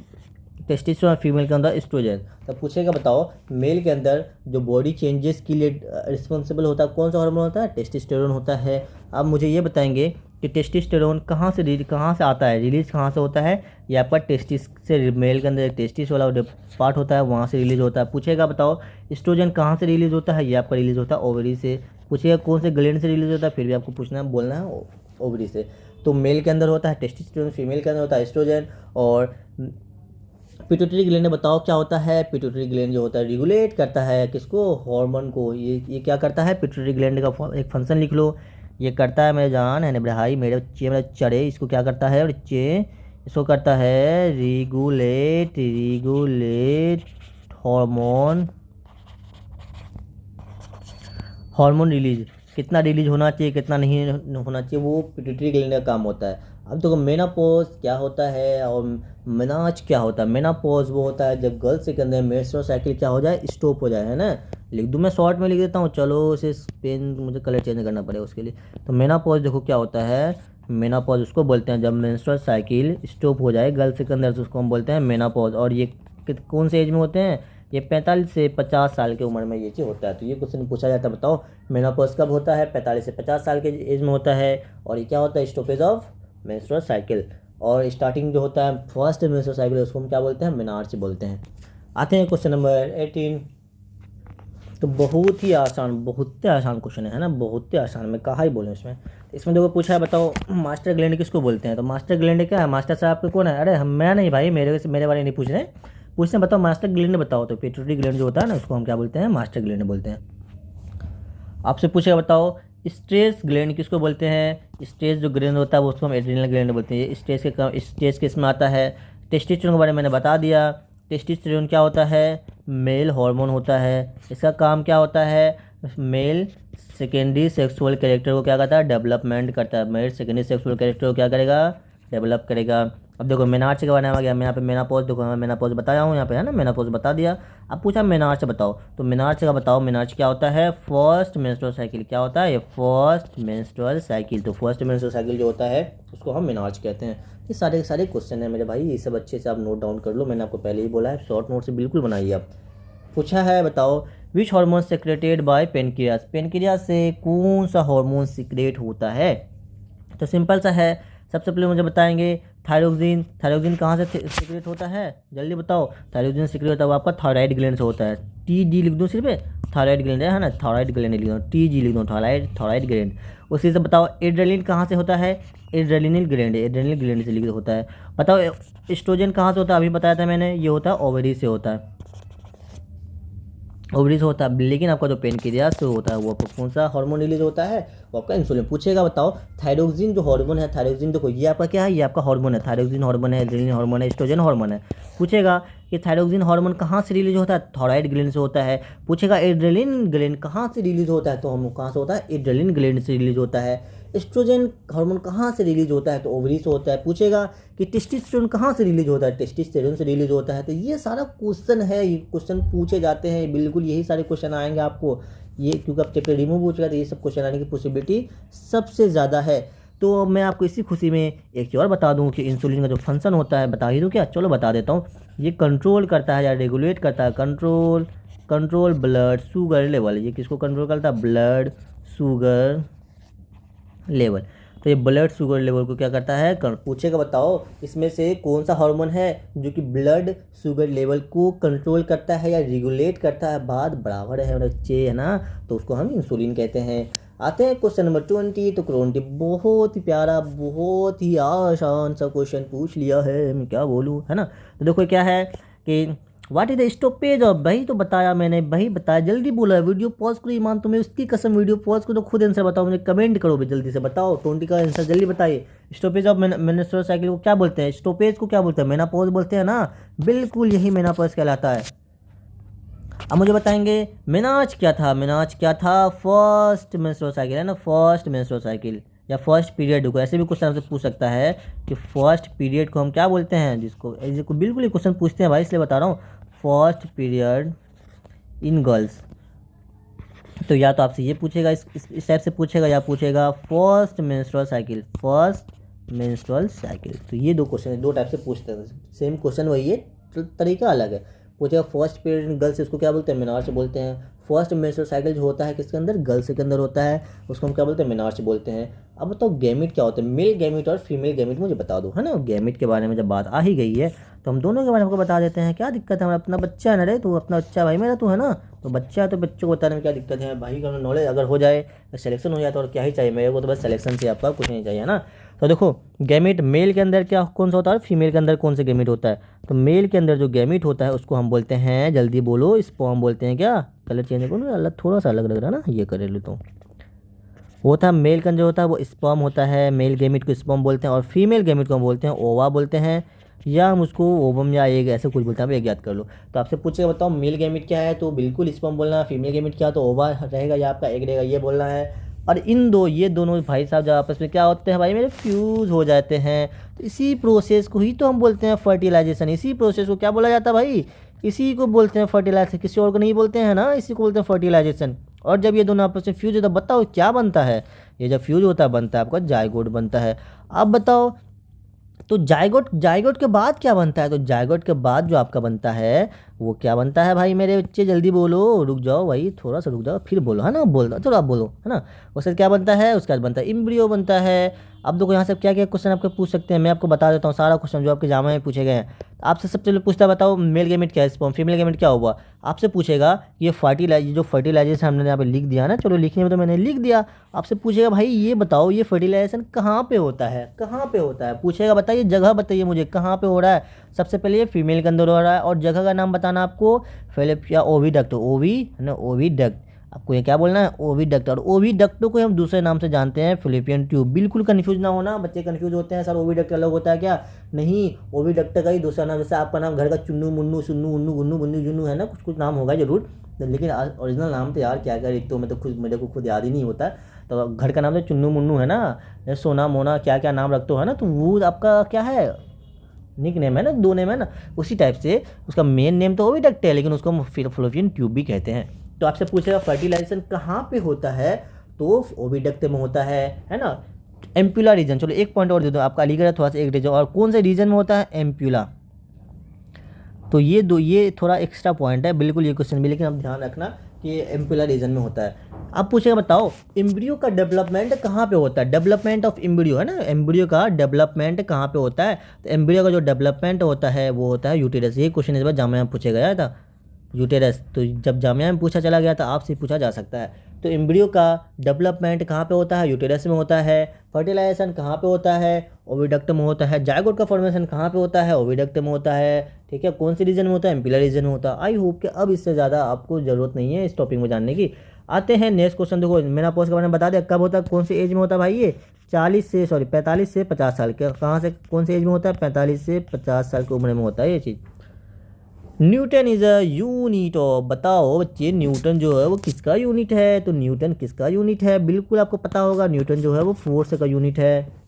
टेस्टोस्टेरोन, फीमेल के अंदर एस्ट्रोजन। तब पूछेगा बताओ मेल के अंदर जो बॉडी चेंजेस के लिए रिस्पॉन्सिबल होता है कौन सा हार्मोन होता है? टेस्टोस्टेरोन होता है। अब मुझे ये बताएंगे कि टेस्टोस्टेरोन कहाँ से आता है, रिलीज कहाँ से होता है? ये आपका टेस्टिस से, मेल के अंदर टेस्टिस वाला पार्ट होता है वहाँ से रिलीज होता है। पूछेगा बताओ एस्ट्रोजन कहाँ से रिलीज होता है? ये आपका रिलीज होता है ओवरी से। पूछेगा कौन से ग्लैंड से रिलीज होता है? फिर भी आपको पूछना है, बोलना है ओवरी से। तो मेल के अंदर होता है टेस्टोस्टेरोन, फीमेल के अंदर होता है एस्ट्रोजन। और पिट्यूटरी ग्लैंड बताओ क्या होता है? पिट्यूटरी ग्लैंड जो होता है रेगुलेट करता है किसको? हार्मोन को। ये क्या करता है? पिट्यूटरी ग्लैंड का एक फंक्शन लिख लो। ये करता है मेरे जान, है ना भाई, मेरे चढ़े, इसको क्या करता है? इसको करता है रेगुलेट हार्मोन रिलीज। कितना रिलीज होना चाहिए कितना नहीं होना चाहिए वो पिट्यूटरी ग्लैंड का काम होता है। अब देखो मेनापोज क्या होता है और मेनाज क्या होता है? मेनापोज वो होता है जब गर्ल्स के अंदर मेंस्ट्रुअल साइकिल क्या हो जाए, स्टॉप हो जाए, है ना। लिख दूँ मैं शॉर्ट में लिख देता हूँ, चलो इसे पेन मुझे कलर चेंज करना पड़ेगा उसके लिए। तो मेनापोज देखो क्या होता है, मेनापोज उसको बोलते हैं जब मेंस्ट्रुअल साइकिल स्टॉप हो जाए गर्ल्स के अंदर, तो उसको हम बोलते हैं मेनापोज। और ये कौन से एज में होते हैं? ये 45 से 50 साल की उम्र में ये चीज़ होता है। तो ये क्वेश्चन पूछा जाता है, बताओ मेनोपॉज कब होता है? 45 से 50 साल के एज में होता है। और ये क्या होता है? Stoppage of menstrual cycle. और स्टार्टिंग जो होता है फर्स्ट मेंस्ट्रुअल साइकिल उसको हम क्या बोलते हैं? मेनार्च बोलते हैं। आते हैं क्वेश्चन नंबर 18। तो बहुत ही आसान क्वेश्चन है ना, बहुत ही आसान, मैं कहा ही बोलूँ इसमें। इसमें देखो पूछा है बताओ मास्टर ग्लैंड किसको बोलते हैं? तो मास्टर ग्लैंड क्या है? मास्टर साहब के कौन है? अरे मैं नहीं भाई, मेरे बारे में नहीं पूछ रहे, पूछते हैं बताओ मास्टर ग्लैंड बताओ। तो पिट्यूटरी ग्लैंड जो होता है ना उसको हम क्या बोलते हैं? मास्टर ग्लैंड बोलते हैं। आपसे पूछेगा बताओ स्ट्रेस ग्लैंड किसको बोलते हैं? स्ट्रेस जो ग्लैंड होता है वो उसको हम एड्रिनल ग्लैंड बोलते हैं। स्ट्रेस किस में आता है? टेस्टोस्टेरोन के बारे में मैंने बता दिया। टेस्टोस्टेरोन क्या होता है? मेल हार्मोन होता है। इसका काम क्या होता है? मेल सेकेंडरी सेक्सुअल कैरेक्टर को क्या करता है? डेवलपमेंट करता है। मेल सेकेंडरी सेक्सुअल कैरेक्टर को क्या करेगा? डेवलप करेगा। अब देखो मेनार्च के बारे में आ गया, मैं यहाँ पे मेनापॉज देखो, मैं मेनापॉज बताया हूँ यहाँ पे, है ना, मेनापॉज बता दिया। अब पूछा मेनार्च बताओ, तो मेनार्च का बताओ मेनार्च क्या होता है? First menstrual cycle. क्या होता है ये? First menstrual cycle. तो फर्स्ट मेंस्ट्रुअल साइकिल जो होता है उसको हम मेनार्च कहते हैं। ये सारे के सारे क्वेश्चन है मेरे भाई, ये सब अच्छे से आप नोट डाउन कर लो, मैंने आपको पहले ही बोला है, शॉर्ट नोट से बिल्कुल बनाइए आप। पूछा है बताओ which hormone secreted bye pancreas? Pancreas से कौन सा हार्मोन सीक्रेट होता है? तो सिंपल सा है, सबसे पहले मुझे बताएंगे थायरोक्सिन। थायरोक्सिन कहाँ से सीक्रेट होता है? जल्दी बताओ। थायरोक्सिन सीक्रेट होता है वो आपका थायराइड ग्लैंड से होता है। TG लिख दूँ सिर्फ, थायराइड ग्लैंड है ना, थायराइड ग्लैंड लिख दो, TG लिख दो, थायराइड ग्लैंड। उसी से बताओ एड्रेलिन कहाँ से होता है? एड्रेलिनल ग्लैंड से लिख होता है। बताओ एस्ट्रोजन कहाँ से होता है? अभी बताया था मैंने, ये होता है ओवरी से होता है, ओवरी से होता है। लेकिन आपका जो पेनक्रियास से होता है वो आपको कौन सा हार्मोन रिलीज होता है? वो आपका इंसुलिन। पूछेगा बताओ थायरोक्सिन जो हार्मोन है, थायरोक्सिन देखो ये आपका क्या है? ये आपका हार्मोन है, थायरोक्सिन हार्मोन है, एड्रेलिन हार्मोन है, एस्ट्रोजन हार्मोन है। पूछेगा कि थायरोक्सिन हार्मोन कहाँ से रिलीज होता है? थायराइड ग्लैंड से होता है। पूछेगा एड्रेलिन ग्लैंड कहाँ से रिलीज होता है? तो हम कहाँ से होता है? एड्रेलिन ग्लैंड से रिलीज होता है। एस्ट्रोजन हार्मोन कहाँ से रिलीज होता है? तो ओवरी से होता है। पूछेगा कि टेस्टोस्टेरोन कहाँ से रिलीज होता है? टेस्टोस्टेरोन से रिलीज होता है। तो ये सारा क्वेश्चन है, ये क्वेश्चन पूछे जाते हैं, बिल्कुल यही सारे क्वेश्चन आएंगे आपको, ये क्योंकि अब चैप्टर रिमूव हो चुका है तो ये सब क्वेश्चन आने की पॉसिबिलिटी सबसे ज़्यादा है। तो मैं आपको इसी खुशी में एक चीज़ और बता दूं कि इंसुलिन का जो फंक्शन होता है, बता ही दूं क्या? चलो बता देता हूँ। ये कंट्रोल करता है या रेगुलेट करता है, कंट्रोल ब्लड शुगर लेवल। ये किसको कंट्रोल करता है? Blood sugar level. तो ये ब्लड शुगर लेवल को क्या करता है, पूछेगा बताओ इसमें से कौन सा हार्मोन है जो कि ब्लड शुगर लेवल को कंट्रोल करता है या रेगुलेट करता है, बात बराबर है बच्चे, है ना। तो उसको हम इंसुलिन कहते हैं। आते हैं क्वेश्चन नंबर 20। तो 20 बहुत ही प्यारा, बहुत ही आसान सा क्वेश्चन पूछ लिया है, मैं क्या बोलूँ, है ना। तो देखो क्या है कि what is the stoppage of, भाई तो बताया मैंने, भाई बताया, जल्दी बोला, वीडियो पॉज करो ईमान, तुम्हें उसकी कसम, वीडियो पॉज करो, खुद आंसर बताओ, मुझे कमेंट करो भी, जल्दी से बताओ 20 का आंसर जल्दी बताइए। स्टॉपेज ऑफ मेंस्ट्रुअल साइकिल को क्या बोलते हैं, स्टॉपेज को क्या बोलते हैं, मेनोपॉज बोलते हैं ना, बिल्कुल यही मेनोपॉज कहलाता है। अब मुझे बताएंगे मेनाज क्या था, मेनाज क्या था, फर्स्ट मेंस्ट्रुअल साइकिल, है ना, फर्स्ट मेंस्ट्रुअल साइकिल या फर्स्ट पीरियड को, ऐसे भी क्वेश्चन आपसे पूछ सकता है कि फर्स्ट पीरियड को हम क्या बोलते हैं, जिसको बिल्कुल ही क्वेश्चन पूछते हैं भाई, इसलिए बता रहा हूँ, फर्स्ट पीरियड इन गर्ल्स। तो या तो आपसे ये पूछेगा, इस टाइप से पूछेगा, या पूछेगा first menstrual cycle, first menstrual cycle. तो ये दो क्वेश्चन, दो टाइप से पूछते हैं, सेम क्वेश्चन वही है, तो तरीका अलग है। पूछेगा फर्स्ट पीरियड इन गर्ल्स, इसको क्या बोलते हैं, मेनार्च बोलते हैं। फर्स्ट मेंस्ट्रुअल साइकिल जो होता है किसके अंदर, गर्ल्स के अंदर होता है, उसको हम क्या बोलते हैं, मेनार्च बोलते हैं। अब बताओ गैमिट क्या होते हैं, मेल गैमिट और फीमेल गैमिट मुझे बता दो, है ना। गैमिट के बारे में जब बात आ ही गई है तो हम दोनों के बारे में आपको बता देते हैं, क्या दिक्कत है, हमारा अपना बच्चा है ना रे, तो अपना बच्चा भाई मेरा, तो है ना, तो बच्चा है तो बच्चों को बताने में क्या दिक्कत है भाई, का नॉलेज अगर हो जाए, सिलेक्शन हो जाए तो और क्या ही चाहिए मेरे को, तो बस सिलेक्शन से आपका कुछ नहीं चाहिए, है ना। तो देखो गैमिट मेल के अंदर क्या कौन सा होता है और फीमेल के अंदर कौन सा गैमिट होता है। तो मेल के अंदर जो गैमिट होता है उसको हम बोलते हैं, जल्दी बोलो, स्पर्म बोलते हैं। क्या कलर चेंज करो, अलग थोड़ा सा अलग लग रहा है ना, ये कर लेता हूँ। होता है मेल का जो होता है वो स्पर्म होता है, मेल गैमिट को स्पर्म बोलते हैं, और फीमेल गैमिट को हम बोलते हैं ओवा बोलते हैं, या हम उसको ओवम या एग ऐसे कुछ बोलते हैं, आप एक याद कर लो। तो आपसे पूछेगा बताओ मेल गैमिट क्या है, तो बिल्कुल स्पर्म बोलना है, फीमेल गैमिट क्या तो ओवा रहेगा या आपका एग रहेगा, ये बोलना है। और ये दोनों भाई साहब जब आपस में क्या होते हैं भाई मेरे, फ्यूज़ हो जाते हैं, तो इसी प्रोसेस को ही तो हम बोलते हैं फर्टिलाइजेशन। इसी प्रोसेस को क्या बोला जाता है भाई, इसी को बोलते हैं फर्टिलाइजेशन, किसी और को नहीं बोलते हैं ना, इसी को बोलते हैं फर्टिलाइजेशन। और जब ये दोनों आपस में फ्यूज होता है, बताओ क्या बनता है, ये जब फ्यूज होता है बनता है आपका जाइगोट बनता है। अब बताओ तो जाइगोट, जाइगोट के बाद क्या बनता है, तो जाइगोट के बाद जो आपका बनता है वो क्या बनता है भाई मेरे बच्चे, जल्दी बोलो, रुक जाओ भाई, थोड़ा सा रुक जाओ, फिर बोलो, है ना, बोल दो चलो आप बोलो, है ना। उससे क्या बनता है, उसके बाद बनता है इम्ब्रियो बनता है। अब देखो यहाँ से क्या क्या क्वेश्चन आपको पूछ सकते हैं, मैं आपको बता देता हूँ सारा क्वेश्चन जो आपके जामा में पूछे गए हैं। आपसे सबसे पहले पूछता है बताओ मेल गैमेट क्या है, स्पर्म, फीमेल गैमेट क्या हुआ। आपसे पूछेगा ये जो फर्टिलाइजेशन हमने यहाँ पे लिख दिया ना, चलो लिखने में तो मैंने लिख दिया। आपसे पूछेगा भाई ये बताओ ये फर्टिलाइजेशन कहाँ पे होता है, कहाँ पे होता है, पूछेगा बताइए जगह बताइए मुझे कहाँ पे हो रहा है। सबसे पहले ये फीमेल के अंदर हो रहा है, और जगह का नाम बताना आपको, फिलिपिया ओविडक्ट, ओवी है ना, ओविडक्ट, आपको ये क्या बोलना है, ओविडक्ट। और ओविडक्टों को हम दूसरे नाम से जानते हैं फिलिपियन ट्यूब, बिल्कुल कंफ्यूज ना होना, बच्चे कंफ्यूज होते हैं सर ओविडक्ट अलग होता है क्या, नहीं, ओविडक्ट का ही दूसरा नाम, जैसे आपका नाम घर का चुन्नू मुन्नू सुन्नू उन्नू गुन्नू गुन्नू जुन्नू है ना, कुछ कुछ नाम होगा जरूर, लेकिन ओरिजिनल नाम तो यार क्या क्या एक तो मैं तो खुद मेरे को खुद याद ही नहीं होता। तो घर का नाम तो चुन्नू मुन्नू है ना, सोना मोना क्या क्या नाम रखते हो है ना, तो वो आपका क्या है, निक नेम है ना, दो नेम है ना, उसी टाइप से उसका मेन नेम तो ओविडक्ट है, लेकिन उसको हम फलोपियन ट्यूब भी कहते हैं। तो आपसे पूछेगा फर्टिलाइजेशन कहाँ पे होता है, तो ओविडक्ट में होता है ना। एम्पुला रीजन, चलो एक पॉइंट और दे दो आपका, अलीगढ़ थोड़ा सा एक रीजन, और कौन से रीजन में होता है, एम्पुला। तो ये थोड़ा एक्स्ट्रा पॉइंट है बिल्कुल ये क्वेश्चन भी, लेकिन आप ध्यान रखना कि एम्पुला रीजन में होता है। अब पूछेगा बताओ एम्ब्रियो का डेवलपमेंट कहाँ पे होता है, डेवलपमेंट ऑफ एम्ब्रियो है ना, एम्ब्रियो का डेवलपमेंट कहाँ पे होता है, तो एम्ब्रियो का जो डेवलपमेंट होता है वो होता है यूटेरस। ये क्वेश्चन इस बार जामिया में पूछा गया था, यूटेरस, तो जब जामिया में पूछा चला गया था आपसे पूछा जा सकता है। तो एम्ब्रियो का डेवलपमेंट कहाँ पे होता है, यूटेरस में होता है। फर्टिलाइजेशन कहाँ पे होता है, ओविडक्ट में होता है। जाइगोट का फॉर्मेशन कहाँ पे होता है, ओविडक्ट में होता है। ठीक है, कौन सी रीजन में होता है, एम्पिला रीजन में होता है। आई होप कि अब इससे ज़्यादा आपको ज़रूरत नहीं है इस टॉपिक में जानने की। आते हैं नेक्स्ट क्वेश्चन, देखो मेनोपॉज के बारे में बता दिया, कब होता है, कौन सी एज में होता है भाई, ये 45 से 50 साल के, कहाँ से कौन सी एज में होता है, 45 से 50 साल की उम्र में होता है ये चीज़। Newton is a unit of, बताओ बच्चे न्यूटन जो है वो किसका यूनिट है, तो न्यूटन किसका यूनिट है, बिल्कुल आपको पता होगा, न्यूटन जो है वो फोर्स का यूनिट है।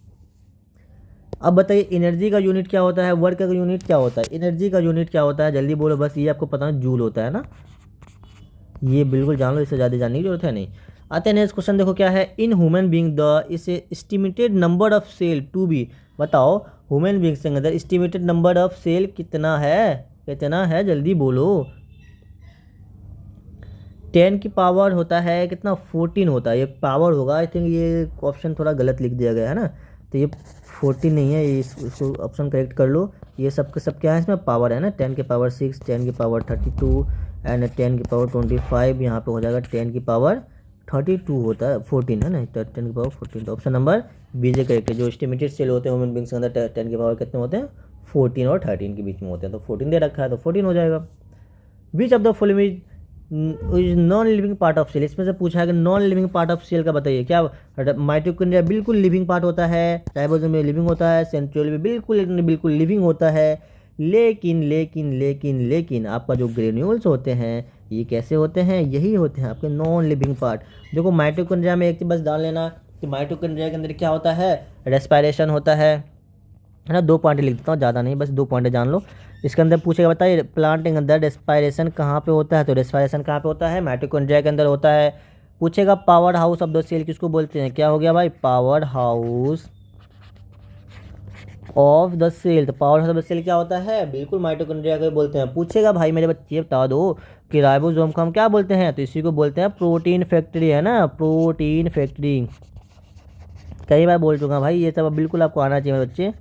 अब बताइए एनर्जी का यूनिट क्या होता है, वर्क का यूनिट क्या होता है, एनर्जी का यूनिट क्या होता है, जल्दी बोलो, बस ये आपको पता है जूल होता है ना, ये बिल्कुल जान लो, इससे ज़्यादा जानने की जरूरत है नहीं। आते हैं नेक्स्ट क्वेश्चन, देखो क्या है, in human being the is estimated number of cell to be, बताओ ह्यूमन बींग्स के अंदर एस्टिमेटेड नंबर ऑफ सेल कितना है, कितना है, जल्दी बोलो। 10 की पावर होता है कितना 14 होता है, ये पावर होगा आई थिंक, ये ऑप्शन थोड़ा गलत लिख दिया गया है ना, तो ये 14 नहीं है, ये इसको ऑप्शन करेक्ट कर लो। ये सब के सब क्या है इसमें पावर है ना, 10 की पावर 6, 10 की पावर 32 एंड 10 की पावर 25, यहाँ पे हो जाएगा 10 की पावर 32 होता है 14 है ना, 10 की पावर 14, तो ऑप्शन नंबर बी जे करेक्ट है। जो एस्टिमेटेड सेल होते हैं ह्यूमन बींग्स के अंदर 10 की पावर कितने होते हैं 14 और 13 के बीच में होते हैं, तो 14 दे रखा है तो 14 हो जाएगा। Which of the following is non living part of cell, इसमें से पूछा है कि non living part of cell का बताइए क्या। माइटोकॉन्ड्रिया बिल्कुल लिविंग पार्ट होता है, राइबोसोम में लिविंग होता है, सेंट्रियोल में बिल्कुल लिविंग होता है, लेकिन आपका जो ग्रेन्यूल्स होते हैं ये कैसे होते हैं, यही होते हैं आपके नॉन लिविंग पार्ट। देखो माइटोकॉन्ड्रिया में एक चीज बस डाल लेना कि माइटोकॉन्ड्रिया के अंदर क्या होता है, रेस्पिरेशन होता है ना, 2 पॉइंट लिख देता हूँ, ज़्यादा नहीं, बस 2 पॉइंट जान लो। इसके अंदर पूछेगा बताइए प्लांट के अंदर रेस्पिरेशन कहाँ पे होता है, तो रेस्पिरेशन कहाँ पे होता है माइटोकॉन्ड्रिया के अंदर होता है। पूछेगा power house of the cell किसको बोलते हैं, क्या हो गया भाई power house of the cell, तो power house of the cell क्या होता है, बिल्कुल माइटोकॉन्ड्रिया को बोलते हैं। पूछेगा भाई मेरे बच्चे बता दो कि राइबोसोम को हम क्या बोलते हैं, तो इसी को बोलते हैं प्रोटीन फैक्ट्री, है ना, प्रोटीन फैक्ट्री। कई बार बोल चुका भाई, ये सब बिल्कुल आपको आना चाहिए मेरे बच्चे।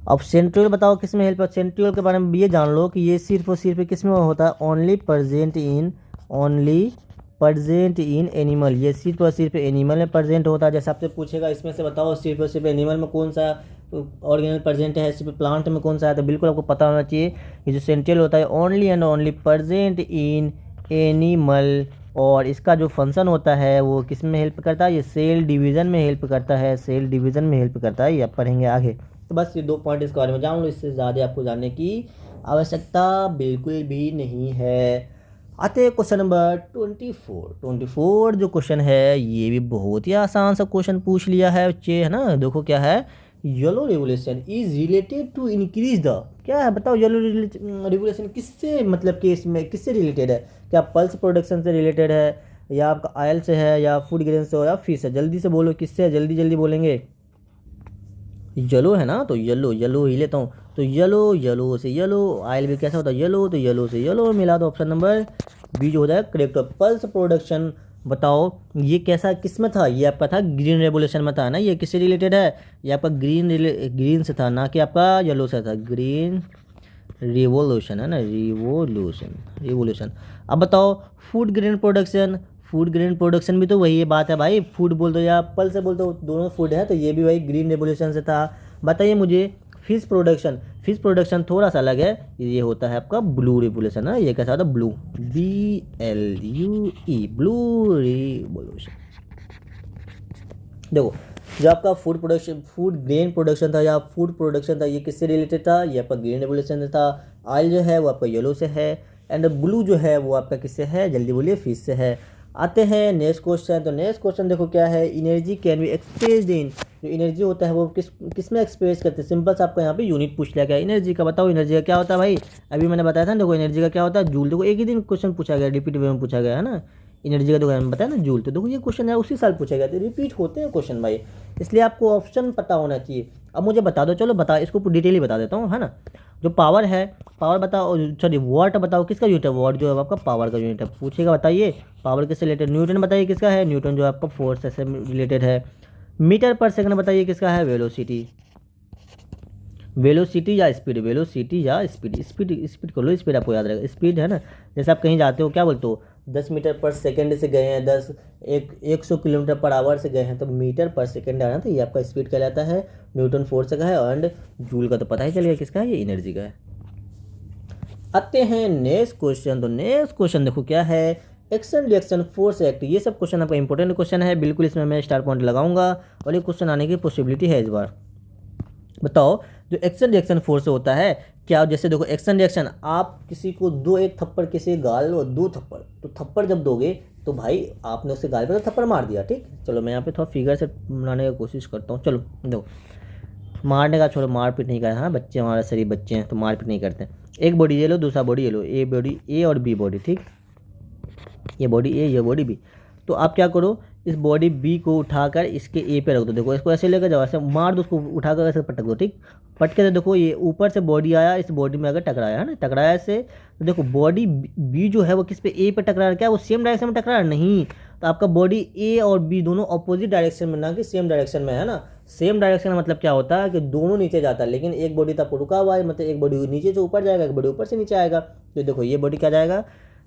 अब सेंट्रियोल बताओ किस में हेल्प है, सेंट्रियोल के बारे में ये जान लो कि ये सिर्फ और सिर्फ किस में होता है, ओनली प्रेजेंट इन एनिमल, ये सिर्फ और सिर्फ एनिमल में प्रेजेंट होता है। जैसे आपसे पूछेगा इसमें से बताओ सिर्फ और सिर्फ एनिमल में कौन सा ऑर्गेनल प्रेजेंट है, सिर्फ प्लांट में कौन सा है, तो बिल्कुल आपको पता होना चाहिए कि जो सेंट्रियोल होता है only and only present in animal, और इसका जो फंक्शन होता है वो किस में हेल्प करता है, ये सेल डिवीज़न में हेल्प करता है, सेल डिवीज़न में हेल्प करता है, ये आप पढ़ेंगे आगे। तो बस ये 2 पॉइंट इसके बारे में जान लो, इससे ज़्यादा आपको जानने की आवश्यकता बिल्कुल भी नहीं है। आते हैं क्वेश्चन नंबर 24 जो क्वेश्चन है ये भी बहुत ही आसान सा क्वेश्चन पूछ लिया है बच्चे, है ना। देखो क्या है, yellow revolution is related to increase the, क्या है बताओ, येलो रेवोल्यूशन किससे मतलब कि इसमें किससे रिलेटेड है, क्या पल्स प्रोडक्शन से रिलेटेड है, या आपका ऑयल से है, या फूड ग्रेन से हो, या फिश है, जल्दी से बोलो किससे है, जल्दी बोलेंगे। येलो है ना, तो येलो ही लेता हूँ, तो येलो से येलो, ऑयल भी कैसा होता है येलो, तो येलो से येलो मिला दो, ऑप्शन नंबर बी जो हो जाएगा करेक्ट। पल्स प्रोडक्शन बताओ ये कैसा किस में था, ये आपका था ग्रीन रेवोल्यूशन में था ना, ये किससे रिलेटेड है, ये आपका ग्रीन से था ना कि आपका येलो से था, ग्रीन रिवोल्यूशन है ना, रिवोल्यूशन। अब बताओ फूड ग्रेन प्रोडक्शन भी तो वही बात है भाई, फूड बोल दो या पल से बोल दो, दोनों फूड है, तो ये भी भाई ग्रीन रेवोल्यूशन से था। बताइए मुझे फिश प्रोडक्शन थोड़ा सा अलग है, ये होता है आपका ब्लू रेवोल्यूशन है, ये कैसा होता है ब्लू, BLUE ब्लू रेवोल्यूशन। देखो जो आपका फूड ग्रेन प्रोडक्शन था या फूड प्रोडक्शन था, ये किससे रिलेटेड था, ये आपका ग्रीन रेवोल्यूशन से था। ऑयल जो है वो आपका येलो से है, एंड ब्लू जो है वो आपका किससे है, जल्दी बोलिए फिश से है। आते हैं नेक्स्ट क्वेश्चन, तो नेक्स्ट क्वेश्चन देखो क्या है, energy can be expressed in, जो एनर्जी होता है वो किस में एक्सप्रेस करते हैं, सिंपल सा आपका यहाँ पे यूनिट पूछ लिया गया एनर्जी का। बताओ एनर्जी का क्या होता है भाई, अभी मैंने बताया था देखो एनर्जी का क्या होता है जूल, देखो एक ही दिन क्वेश्चन पूछा गया, रिपीट वे में पूछा गया है ना, एनर्जी का तो मैंने बताया ना जूल, तो देखो ये क्वेश्चन है उसी साल पूछा गया, तो रिपीट होते हैं क्वेश्चन भाई, इसलिए आपको ऑप्शन पता होना चाहिए। अब मुझे बता दो, चलो बता इसको डिटेल ही बता देता हूँ, है ना। जो पावर है, पावर बताओ, सॉरी वाट बताओ किसका यूनिट है, वाट जो है आपका पावर का यूनिट है। पूछेगा बताइए पावर किससे रिलेटेड, न्यूटन बताइए किसका है, न्यूटन जो आपका फोर्स से रिलेटेड है। मीटर पर सेकंड बताइए किसका है, वेलोसिटी या स्पीड कर लो, स्पीड आपको याद रहेगा, स्पीड है ना। जैसे आप कहीं जाते हो क्या बोलते हो, 10 मीटर पर सेकंड से गए हैं, 100 किलोमीटर पर आवर से गए हैं, तो मीटर पर सेकंड आना, तो ये आपका स्पीड कहलाता है। न्यूटन फोर्स का है, एंड जूल का तो पता ही चलेगा किसका है, ये एनर्जी का है। आते हैं नेक्स्ट क्वेश्चन, तो नेक्स्ट क्वेश्चन देखो क्या है, एक्शन रिएक्शन फोर्स एक्ट, ये सब क्वेश्चन आपका इंपॉर्टेंट क्वेश्चन है, बिल्कुल इसमें मैं स्टार पॉइंट लगाऊंगा, और ये क्वेश्चन आने की पॉसिबिलिटी है इस बार। बताओ जो एक्शन रिएक्शन फोर्स होता है क्या, जैसे देखो एक्शन रिएक्शन, आप किसी को एक थप्पड़ किसी गाल और 2 थप्पड़, तो थप्पड़ जब दोगे तो भाई आपने उससे गाल पे तो थप्पड़ मार दिया, ठीक। चलो मैं यहाँ पे थोड़ा फिगर से बनाने की कोशिश करता हूँ। चलो देखो मारने का छोड़ो, मारपीट नहीं करना, हाँ बच्चे हमारे शरीर बच्चे हैं तो मारपीट नहीं करते। एक बॉडी ये लो, दूसरा बॉडी ये लो, ए और बी बॉडी, ठीक, ये बॉडी ए ये बॉडी बी। तो आप क्या करो, इस बॉडी बी को उठाकर इसके ए पे रख दो। देखो इसको ऐसे लेकर जाओ, ऐसे मार दो, उसको उठाकर ऐसे पटक दो। ठीक, पटके तो देखो ये ऊपर से बॉडी आया, इस बॉडी में अगर टकराया है ना, टकराया से तो देखो बॉडी बी जो है वो किस पे, ए पे टकरा रहा है। क्या वो सेम डायरेक्शन में टकरा रहा है? नहीं। तो आपका बॉडी ए और बी दोनों अपोजिट डायरेक्शन में, ना कि सेम डायरेक्शन में, है ना। सेम डायरेक्शन मतलब क्या होता है कि दोनों नीचे जाता है, लेकिन एक बॉडी तब रुका हुआ है, मतलब एक बॉडी नीचे से ऊपर जाएगा, एक बॉडी ऊपर से नीचे आएगा। तो देखो ये बॉडी क्या जाएगा,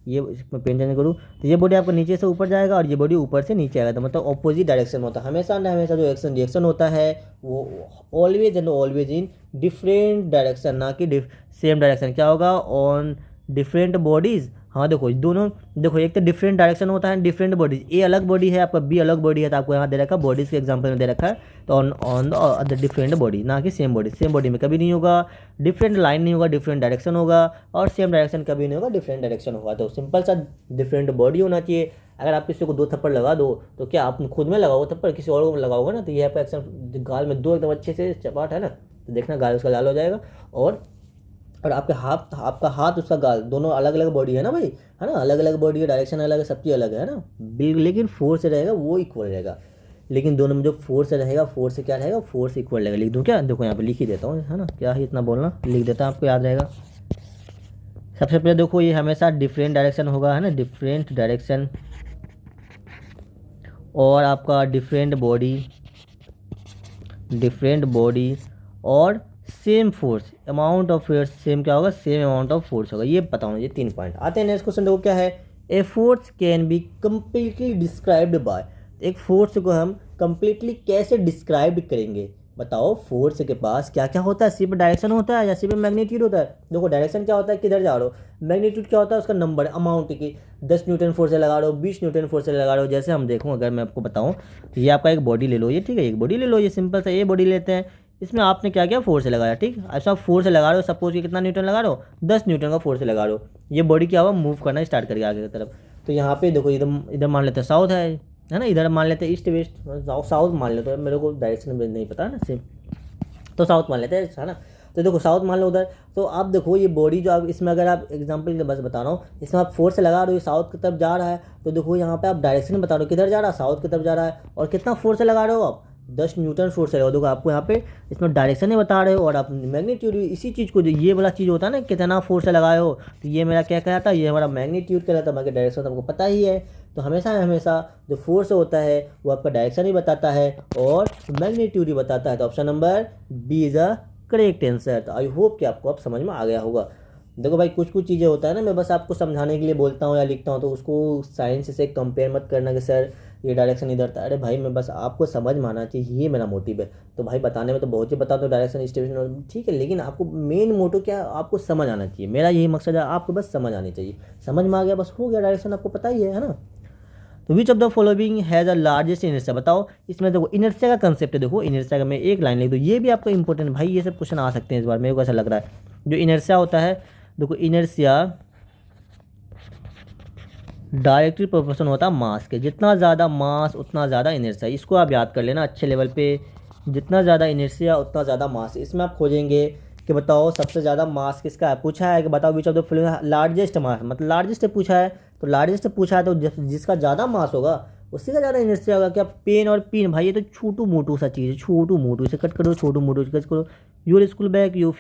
ये इसमें पेन चेंज करूँ तो ये बॉडी आपको नीचे से ऊपर जाएगा और ये बॉडी ऊपर से नीचे आएगा। तो मतलब ऑपोजिट डायरेक्शन में होता है हमेशा ना हमेशा। जो एक्शन रिएक्शन होता है वो always and always in different direction, ना कि सेम डायरेक्शन। क्या होगा, ऑन डिफरेंट बॉडीज़। हाँ देखो दोनों, देखो एक तो डिफरेंट डायरेक्शन होता है, डिफरेंट बॉडीज। ए अलग बॉडी है आपका, बी अलग बॉडी है, तो आपको यहाँ दे रखा है बॉडीज़ के एग्जांपल में दे रखा है। तो on the other different body, ना कि सेम बॉडी। सेम बॉडी में कभी नहीं होगा, डिफरेंट लाइन नहीं होगा, डिफरेंट डायरेक्शन होगा, और सेम डायरेक्शन कभी नहीं होगा, डिफरेंट डायरेक्शन होगा। तो सिंपल सा डिफरेंट बॉडी होना चाहिए। अगर आप किसी को 2 थप्पड़ लगा दो तो क्या आप खुद में लगाओ थप्पड़, किसी और को लगाओगे ना, तो ये आपका एक्शन गाल में 2 एकदम अच्छे से चपाट है ना, तो देखना गाल उसका लाल हो जाएगा। और आपका हाथ उसका गाल दोनों अलग अलग बॉडी है ना भाई, है ना, अलग अलग बॉडी है, डायरेक्शन अलग है, सब चीज़ अलग है ना, लेकिन फोर्स रहेगा वो इक्वल रहेगा। लेकिन दोनों में जो फोर्स रहेगा, फोर्स से क्या रहेगा, फोर्स इक्वल रहेगा। लिख दूँ क्या, देखो यहाँ पे लिख ही देता हूँ, है ना, क्या ही इतना बोलना, लिख देता हूँ, आपको याद रहेगा। सबसे पहले देखो ये हमेशा डिफरेंट डायरेक्शन होगा, है ना, डिफरेंट डायरेक्शन, और आपका डिफरेंट बॉडी और same force, amount of force same, क्या होगा, सेम अमाउंट ऑफ फोर्स होगा। ये पता होना, ये 3 पॉइंट आते हैं। नेक्स्ट क्वेश्चन देखो क्या है, a force can be completely described bye. एक फोर्स को हम कम्प्लीटली कैसे डिस्क्राइब करेंगे, बताओ। फोर्स के पास क्या क्या होता है, सिर्फ डायरेक्शन होता है या सिर्फ मैग्नीट्यूड होता है। देखो डायरेक्शन क्या होता है, किधर जा रहे हो, मैग्नीट्यूड क्या होता है, उसका नंबर, अमाउंट की 10 न्यूटन फोर्स से लगा रहे हो, 20 न्यूटन फोर्स से लगा रहे हो। जैसे हम देखूँ, अगर मैं आपको बताऊँ तो ये आपका एक बॉडी ले लो, ये ठीक है, एक बॉडी ले लो, ये सिंपल सा ये बॉडी लेते हैं। इसमें आपने क्या किया, फोर्स से लगाया। ठीक, ऐसा फोर्स से लगा रहे हो, सपोज कि कितना न्यूटन लगा रहे हो, 10 न्यूटन का फोर्स से लगा रहे हो। ये बॉडी क्या हुआ, मूव करना स्टार्ट करेगा आगे की तरफ। तो यहाँ पे देखो इधर मान लेते हैं साउथ है ना, इधर मान लेते हैं ईस्ट वेस्ट, साउथ मान लेते हैं, मेरे को डायरेक्शन नहीं पता ना सेम, तो साउथ मान लेते हैं, है ना। तो देखो साउथ मान लो उधर। तो आप देखो ये बॉडी जो आप इसमें, अगर आप एग्जांपल के बस बता रहा हूँ, इसमें आप फोर्स से लगा रहे हो, साउथ की तरफ जा रहा है। तो देखो यहाँ पे आप डायरेक्शन बता रहे हो, किधर जा रहा है, साउथ की तरफ जा रहा है। और कितना फोर्स से लगा रहे हो आप, 10 न्यूटन फोर्स से लगा। देखो आपको यहाँ पे इसमें डायरेक्शन ही बता रहे हो, और आप मैग्नीट्यूड, इसी चीज़ को, जो ये वाला चीज़ होता है ना, कितना फोर्स से लगाए हो, तो ये मेरा क्या कहलाता है, ये हमारा मैग्नीट्यूड कहलाता है। बाकी डायरेक्शन आपको पता ही है। तो हमेशा जो फोर्स होता है वो आपका डायरेक्शन ही बताता है और मैग्नीट्यूड ही बताता है। तो option number B is a correct answer. तो आई होप कि आपको अब समझ में आ गया होगा। देखो भाई कुछ चीज़ें होता है ना, मैं बस आपको समझाने के लिए बोलता हूँ या लिखता हूँ, तो उसको साइंस से कंपेयर मत करना कि सर ये डायरेक्शन इधर था। अरे भाई मैं बस आपको समझ में आना चाहिए, ये मेरा मोटिव है। तो भाई बताने में तो बहुत ही बताता हूँ डायरेक्शन स्टेशन, ठीक है, लेकिन आपको मेन मोटो क्या, आपको समझ आना चाहिए। मेरा यही मकसद है, आपको बस समझ आनी चाहिए। समझ में आ गया, बस हो गया, डायरेक्शन आपको पता ही है ना। तो विच of the following has a largest inertia, बताओ। इसमें देखो इनर्शिया का कंसेप्ट है, देखो इनर्शिया का मैं एक लाइन लिख दूँ, ये भी आपको इंपॉर्टेंट भाई, ये सब क्वेश्चन आ सकते हैं इस बार, मेरे को ऐसा लग रहा है। जो इनर्शिया होता है, देखो इनर्शिया डायरेक्टली प्रोपोर्शन होता है मास के, जितना ज़्यादा मास उतना ज़्यादा इनर्शिया। इसको आप याद कर लेना अच्छे लेवल पे, जितना ज़्यादा इनर्शिया उतना ज़्यादा मास। इसमें आप खोजेंगे कि बताओ सबसे ज़्यादा मास किसका है, पूछा है कि बताओ which of the following largest mass, मतलब लार्जेस्ट पूछा है। तो लार्जेस्ट पूछा है तो जिसका ज़्यादा मास होगा उसी का ज़्यादा इनर्शिया होगा। क्या पेन और पिन, भाई ये तो छोटू मोटू सा चीज़ है, छोटू मोटू, इसे कट करो, छोटू मोटू कट करो। Your school bag, your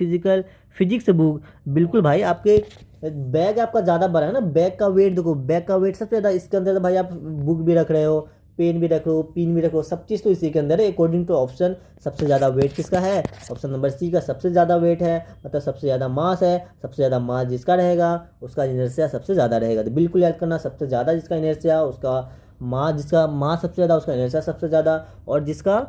physics book, बिल्कुल भाई आपके बैग आपका ज़्यादा बड़ा है ना, बैग का वेट देखो, बैग का वेट सबसे ज़्यादा इसके अंदर। तो भाई आप बुक भी रख रहे हो, पेन भी रख रहे हो, पिन भी रख रहे हो, सब चीज़ तो इसी के अंदर है। अकॉर्डिंग टू ऑप्शन सबसे ज़्यादा वेट किसका है, ऑप्शन नंबर सी का सबसे ज़्यादा वेट है, मतलब सबसे ज़्यादा मास है। सबसे ज़्यादा मास जिसका रहेगा उसका इनर्शिया सबसे ज़्यादा रहेगा। तो बिल्कुल याद करना, सबसे ज़्यादा जिसका इनर्शिया उसका मास, जिसका मास सबसे ज़्यादा उसका इनर्शिया सबसे ज़्यादा, और जिसका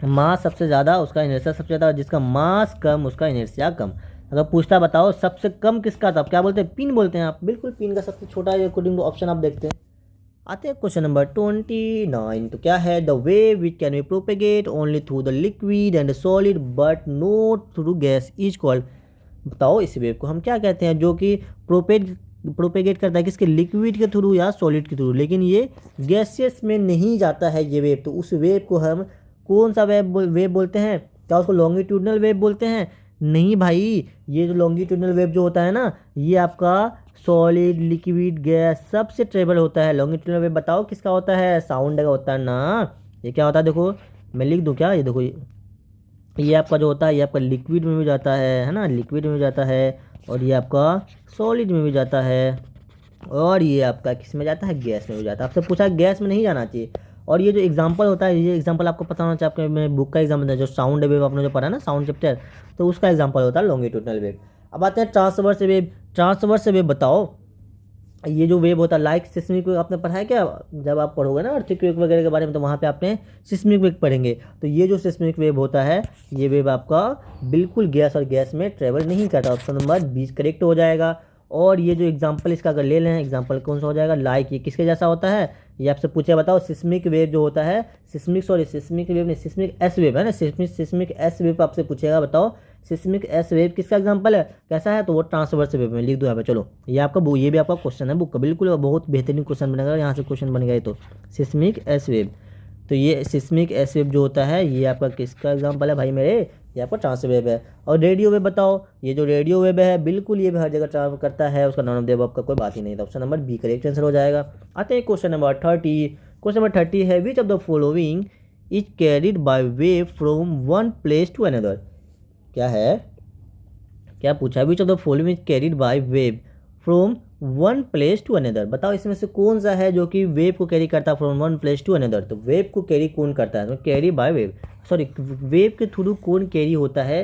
मास सबसे ज़्यादा उसका इनर्शिया सबसे ज़्यादा, और जिसका मास कम उसका इनर्शिया कम। अगर पूछता बताओ सबसे कम किसका था, क्या बोलते हैं, पिन बोलते हैं आप, बिल्कुल पिन का सबसे छोटा है अकॉर्डिंग टू ऑप्शन आप देखते हैं। आते हैं क्वेश्चन नंबर 29। तो क्या है, the wave which can be propagate only through the liquid and solid but not through gas is called. बताओ इस वेव को हम क्या कहते हैं, जो कि प्रोपेगेट करता है किसके, लिक्विड के थ्रू या सॉलिड के थ्रू, लेकिन ये गैसियस में नहीं जाता है ये वेव। तो उस वेव को हम कौन सा वेव बोलते हैं, क्या उसको लॉन्गिट्यूडनल वेव बोलते हैं, नहीं भाई, ये जो लॉन्गिट्यूडनल वेव जो होता है ना, ये आपका सॉलिड, लिक्विड, गैस सबसे ट्रेवल होता है। लॉन्गिट्यूडनल वेव बताओ किसका होता है? साउंड का होता है ना। ये क्या होता है देखो, मैं लिख दूँ क्या? ये देखो, ये आपका जो होता है, ये आपका लिक्विड में भी जाता है ना, लिक्विड में भी जाता है, और ये आपका सॉलिड में भी जाता है, और ये आपका किस में जाता है? गैस में भी जाता है। आपसे पूछा गैस में नहीं जाना चाहिए। और ये जो एग्जांपल होता है, ये एग्जांपल आपको पता होना चाहिए। आपके मैं बुक का एग्जाम्पल है, जो साउंड वेव आपने जो पढ़ा ना, साउंड चैप्टर, तो उसका एग्जांपल होता है लॉन्गिट्यूडनल वेव। अब आते हैं ट्रांसवर्स वेव। ट्रांसवर्स वेव बताओ, ये जो वेव होता है, लाइक सिस्मिक वेव आपने पढ़ा है क्या? जब आप पढ़ोगे ना अर्थक्वेक वगैरह के बारे में, तो वहाँ पे आपने सिस्मिक वेव पढ़ेंगे। तो ये जो सिस्मिक वेव होता है, ये वेव आपका बिल्कुल गैस और गैस में ट्रेवल नहीं करता। ऑप्शन नंबर 20 करेक्ट हो जाएगा। और ये जो एग्जाम्पल इसका अगर ले लें, एग्जाम्पल कौन सा हो जाएगा? लाइक, ये किसके जैसा होता है? ये आपसे पूछे बताओ। सिस्मिक वेव जो होता है, सिस्मिक वेव नहीं, सिस्मिक एस वेव है ना, सिस्मिक एस वेव आपसे पूछेगा, बताओ सिस्मिक एस वेव किसका एग्जांपल है, कैसा है? तो वो ट्रांसवर्स वेव में लिख दो यहाँ पे। चलो, ये आपका ये भी आपका क्वेश्चन है बुक का, बिल्कुल बहुत बेहतरीन क्वेश्चन बनेगा, यहाँ से क्वेश्चन बन गया। तो सिस्मिक एस वेव, तो ये सिस्मिक एस वेव जो होता है, ये आपका किसका एग्जांपल है भाई मेरे? ये आपका ट्रांस वेव है। और रेडियो वेव बताओ, ये जो रेडियो वेव है, बिल्कुल ये भी हर जगह ट्रैवल करता है, उसका नॉन ऑफ देव आपका कोई बात ही नहीं था। Option number B correct answer हो जाएगा। आते हैं क्वेश्चन नंबर 30। क्वेश्चन नंबर 30 है, which of the following is carried by wave from one place to another. क्या है, क्या पूछा? Which of the following is carried by wave from one place to another. बताओ इसमें से कौन सा है जो कि वेव को कैरी करता है from one place to another. तो वेव को कैरी कौन करता है? तो carry by wave, sorry, wave के थ्रू कौन कैरी होता है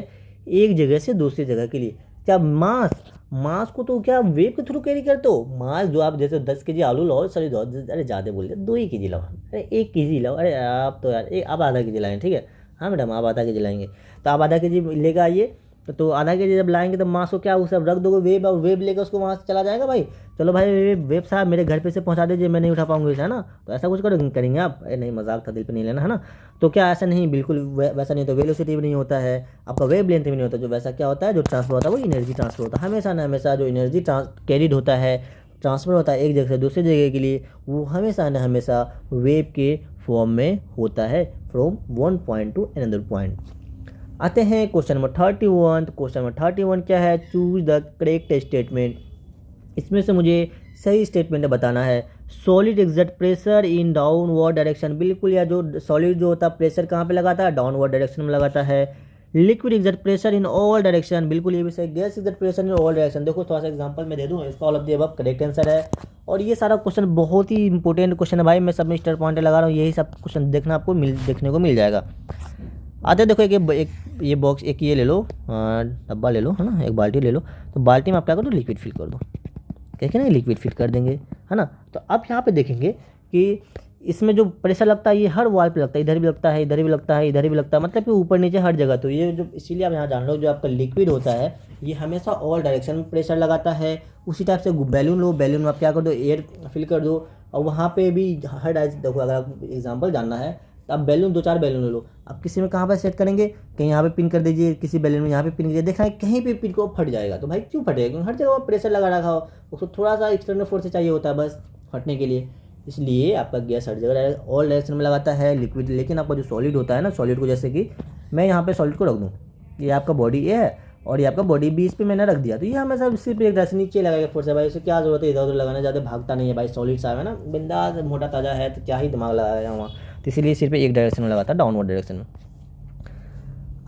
एक जगह से दूसरी जगह के लिए? क्या मास? मास को तो क्या वेव के थ्रू कैरी करते हो? मास जो आप जैसे 10 kg आलू लाओ, सॉरी अरे ज़्यादा बोल दिया, 2 ही kg लाओ, अरे 1 kg लाओ, अरे आप तो यार आप आधा kg लाएँ, ठीक है? हाँ मैडम, आप आधा kg लाएंगे, तो आप आधा kg लेकर आइए। तो आधा के जी जब लाएंगे तो मास को क्या उसे रख दोगे वेब, और वेब लेकर उसको वहाँ से चला जाएगा भाई। चलो भाई वेब साहब मेरे घर पे से पहुँचा दीजिए, मैं नहीं उठा पाऊंगा इसे, है ना? तो ऐसा कुछ करेंगे आप? अरे नहीं, मजाक था, दिल पे नहीं लेना, है ना? तो क्या ऐसा नहीं, बिल्कुल वैसा नहीं। तो वेलोसिटी भी नहीं होता है आपका, वेव लेंथ भी नहीं होता। जो वैसा क्या होता है, जो ट्रांसफर होता है वो एनर्जी ट्रांसफर होता है। हमेशा ना हमेशा जो एनर्जी कैरिड होता है, ट्रांसफर होता है एक जगह से दूसरी जगह के लिए, वो हमेशा न हमेशा वेव के फॉर्म में होता है, from one point two another point. आते हैं क्वेश्चन नंबर 31। तो क्वेश्चन नंबर 31 क्या है? Choose the correct statement. इसमें से मुझे सही स्टेटमेंट बताना है। Solid exert pressure in downward direction, बिल्कुल, या जो सॉलिड जो होता है प्रेशर कहाँ पे लगाता है? डाउनवर्ड डायरेक्शन में लगाता है। Liquid exert pressure in all direction, बिल्कुल ये भी सही। Gas exert pressure in all direction, देखो थोड़ा सा एग्जांपल मैं दे दूँ, इसका all of the above correct answer है। और ये सारा क्वेश्चन बहुत ही इंपॉर्टेंट क्वेश्चन है भाई, मैं सब में स्टार पॉइंट लगा रहा हूँ, यही सब क्वेश्चन देखना आपको देखने को मिल जाएगा। आते देखो, एक ये बॉक्स, एक ये ले लो, डब्बा ले लो, है ना, एक बाल्टी ले लो। तो बाल्टी में आप क्या करो? लिक्विड फिल कर दो, कहते हैं ना, लिक्विड फिल कर देंगे, है ना? तो आप यहाँ पे देखेंगे कि इसमें जो प्रेशर लगता है, ये हर वॉल पे लगता है, इधर भी लगता है, इधर भी लगता है, इधर भी लगता है, मतलब कि ऊपर नीचे हर जगह। तो ये जो, इसीलिए आप यहाँ जान लो, जो आपका लिक्विड होता है ये हमेशा ऑल डायरेक्शन में प्रेशर लगाता है। उसी टाइप से बैलून लो, बैलून में आप क्या कर दो? एयर फिल कर दो, और वहाँ पे भी हर देखो, अगर आप एग्जाम्पल जानना है तो आप बैलून 2-4 बैलून ले लो, आप किसी में कहाँ पर सेट करेंगे? कहीं यहाँ पे पिन कर दीजिए, किसी बैलून में यहाँ पे पिन कीजिए, देखा है कहीं पे पिन को फट जाएगा। तो भाई क्यों फटेगा? क्योंकि हर जगह प्रेशर लगा रखा हो, उसको थोड़ा सा एक्सटर्नल फोर्स चाहिए होता है बस फटने के लिए। इसलिए आपका गैस हर जगह ऑल डायरेक्शन में लगाता है लिक्विड। लेकिन आपका जो सॉलिड होता है ना, सॉलिड को जैसे कि मैं यहाँ पे सॉलिड को रख दूँ, ये आपका बॉडी ए है और ये आपका बॉडी बी, इस पर मैंने रख दिया, तो ये हमेशा सिर्फ एक डायरेक्शन नीचे लगाएगा फोर्स है भाई। इसे क्या जरूरत है इधर उधर लगाना, ज़्यादा भागता नहीं है भाई, सॉलिड सा है ना, बिंदास मोटा ताज़ा है, तो क्या ही दिमाग लगाया वहाँ। तो इसीलिए सिर्फ एक डायरेक्शन में लगाता है, डाउनवर्ड डायरेक्शन में।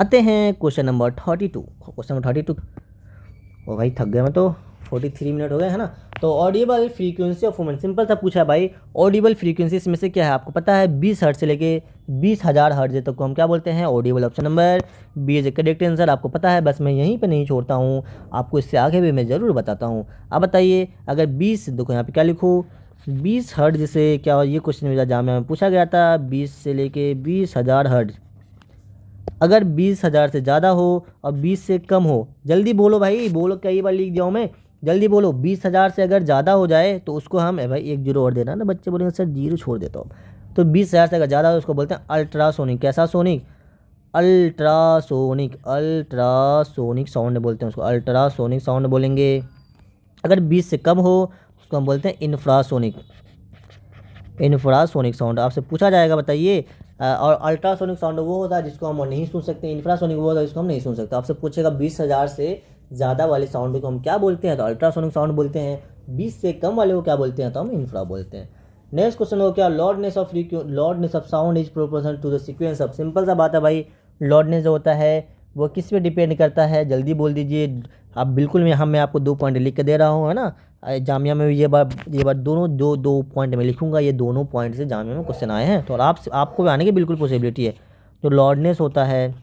आते हैं क्वेश्चन नंबर 32। क्वेश्चन नंबर 32, ओ भाई थक गया मैं तो, 43 मिनट हो गए, है ना? तो Audible frequency of movement, simple सा पूछा है भाई। ऑडिबल फ्रीक्वेंसी इसमें से क्या है आपको पता है? 20 हर्ट्ज से लेके 20,000 हर्ट्ज तक को हम क्या बोलते हैं? Audible. Option number B is correct answer, आपको पता है। बस मैं यहीं पे नहीं छोड़ता हूँ, आपको इससे आगे भी मैं ज़रूर बताता हूँ। आप बताइए, अगर 20, देखो यहाँ पे क्या लिखूँ, 20 हर्ट्ज से क्या हो? ये क्वेश्चन मेरा जामिया में पूछा गया था, 20 से लेके 20,000 हर्ट्ज। अगर 20,000 से ज़्यादा हो और 20 से कम हो, जल्दी बोलो भाई, बोलो, कई बार लिख जाऊँ मैं, जल्दी बोलो। 20,000 से अगर ज़्यादा हो जाए तो उसको हम, भाई 1 जीरो और देना ना, बच्चे बोलेंगे सर जीरो छोड़ देता हूँ। तो 20,000 से अगर ज़्यादा हो उसको बोलते हैं अल्ट्रासोनिक। कैसा सोनिक? अल्ट्रासोनिक। अल्ट्रासोनिक साउंड बोलते हैं उसको, अल्ट्रासोनिक साउंड बोलेंगे। अगर 20 से कम हो उसको हम बोलते हैं इंफ्रासोनिक। Infrasonic sound. आपसे पूछा जाएगा, बताइए और अल्ट्रासोनिक साउंड वो होता है जिसको हम नहीं सुन सकते, इंफ्रासोनिक वो होता है जिसको हम नहीं सुन सकते। आपसे पूछेगा 20,000 से ज़्यादा वाले साउंड को हम क्या बोलते हैं, तो अल्ट्रासोनिक साउंड बोलते हैं। 20 से कम वाले को क्या बोलते हैं, तो हम इंफ्रा बोलते हैं। नेक्स्ट क्वेश्चन हो क्या, loudness of sound is proportional to the sequence of. Simple सा बात है भाई, लॉर्डनेस जो होता है वो किस पे डिपेंड करता है, जल्दी बोल दीजिए आप। बिल्कुल मैं आपको 2 पॉइंट लिख के दे रहा हूँ, है ना। जामिया में भी ये बात दोनों दो पॉइंट में लिखूंगा, ये दोनों पॉइंट से जामिया में क्वेश्चन आए हैं, तो आपको भी आने की बिल्कुल पॉसिबिलिटी है। जो लॉर्डनेस होता है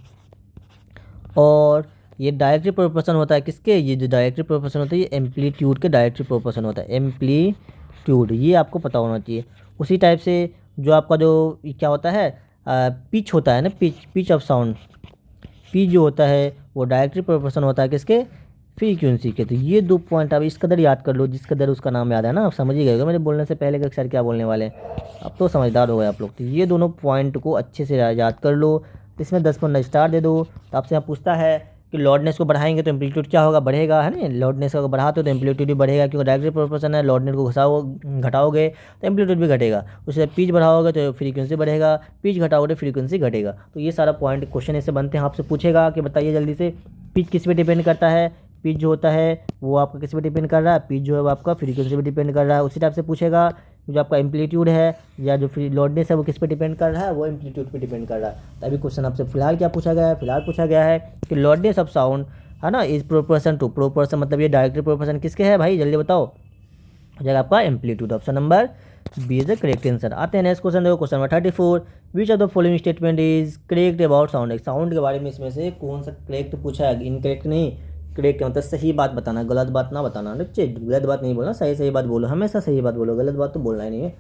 और ये डायरेक्टली प्रोपोर्शन होता है किसके, ये जो डायरेक्टली प्रोपोर्शन होता है ये एम्पलीट्यूड के डायरेक्टली प्रोपोर्शन होता है, एम्पलीट्यूड, ये आपको पता होना चाहिए। उसी टाइप से जो आपका जो क्या होता है, पिच होता है ना, पिच ऑफ साउंड, पिच जो होता है वो डायरेक्टली प्रोपोर्शन होता है किसके, फ्रीक्वेंसी के। तो ये 2 पॉइंट आप इस कदर याद कर लो, जिस कदर उसका नाम याद है ना, आप समझ ही गए हो मेरे बोलने से पहले कि सर क्या बोलने वाले हैं, अब तो समझदार हो गए आप लोग। तो ये दोनों पॉइंट को अच्छे से याद कर लो, तो इसमें 10 स्टार दे दो। तो आपसे यहाँ पूछता है कि लॉर्डनेस को बढ़ाएंगे तो एम्पलीट्यूड क्या होगा, बढ़ेगा, है ना। लॉर्डनेस को बढ़ाते हो तो एम्पलीट्यूड भी बढ़ेगा, क्योंकि डायरेक्टली प्रोपोर्शन है। लॉर्डनेस को घटाओगे तो एम्पलीट्यूड भी घटेगा, उससे पिच बढ़ाओगे तो फ्रीक्वेंसी बढ़ेगा, पिच घटाओगे तो फ्रीक्वेंसी घटेगा। तो ये सारा पॉइंट क्वेश्चन ऐसे बनते हैं। आपसे पूछेगा कि बताइए जल्दी से, पिच किस पे डिपेंड करता है, पिच जो होता है वो आपका किस पे डिपेंड कर रहा है, पिच जो है वो आपका फ्रीक्वेंसी पे डिपेंड कर रहा है। उसी टाइप से पूछेगा जो आपका एम्पलीट्यूड है या जो लॉर्डनेस है वो किस पे डिपेंड कर रहा है, वो एम्पलीट्यूड पे डिपेंड कर रहा है। तो अभी क्वेश्चन आपसे फिलहाल क्या पूछा गया है, फिलहाल पूछा गया है कि लॉर्डनेस ऑफ साउंड, है ना, इज प्रोपोर्शन टू, प्रोपोर्शन मतलब ये डायरेक्टली प्रोपोर्शन किसके है भाई, जल्दी बताओ। हो जाएगा आपका amplitude. Option number B is the correct answer. आते हैं नेक्स्ट क्वेश्चन, देखो question number 34, which of the following statement is correct about sound. Sound के बारे में इसमें से कौन सा करेक्ट पूछा है, इनकरेक्ट नहीं, करेक्ट मतलब सही बात बताना, गलत बात ना बताना। गलत बात नहीं बोलना, सही बात बोलो, हमेशा सही बात बोलो, गलत बात तो बोलना ही नहीं है।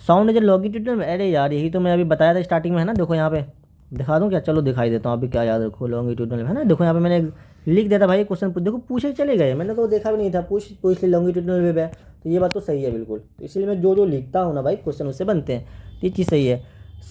साउंड जो लॉन्गिट्यूडनल में, अरे यार यही तो मैं अभी बताया था स्टार्टिंग में, है ना। देखो यहाँ पे दिखा दूँ क्या, चलो दिखाई देता हूँ अभी, क्या याद रखो लॉन्गिट्यूडनल, है ना। देखो यहाँ पे मैंने लिख दिया था भाई क्वेश्चन, देखो पूछे चले गए, मैंने तो देखा भी नहीं था, पूछ तो इसलिए लॉन्गिट्यूडनल वेव है, तो ये बात तो सही है बिल्कुल। तो इसलिए मैं जो लिखता हूँ ना भाई क्वेश्चन उससे बनते हैं, तो ये चीज़ सही है।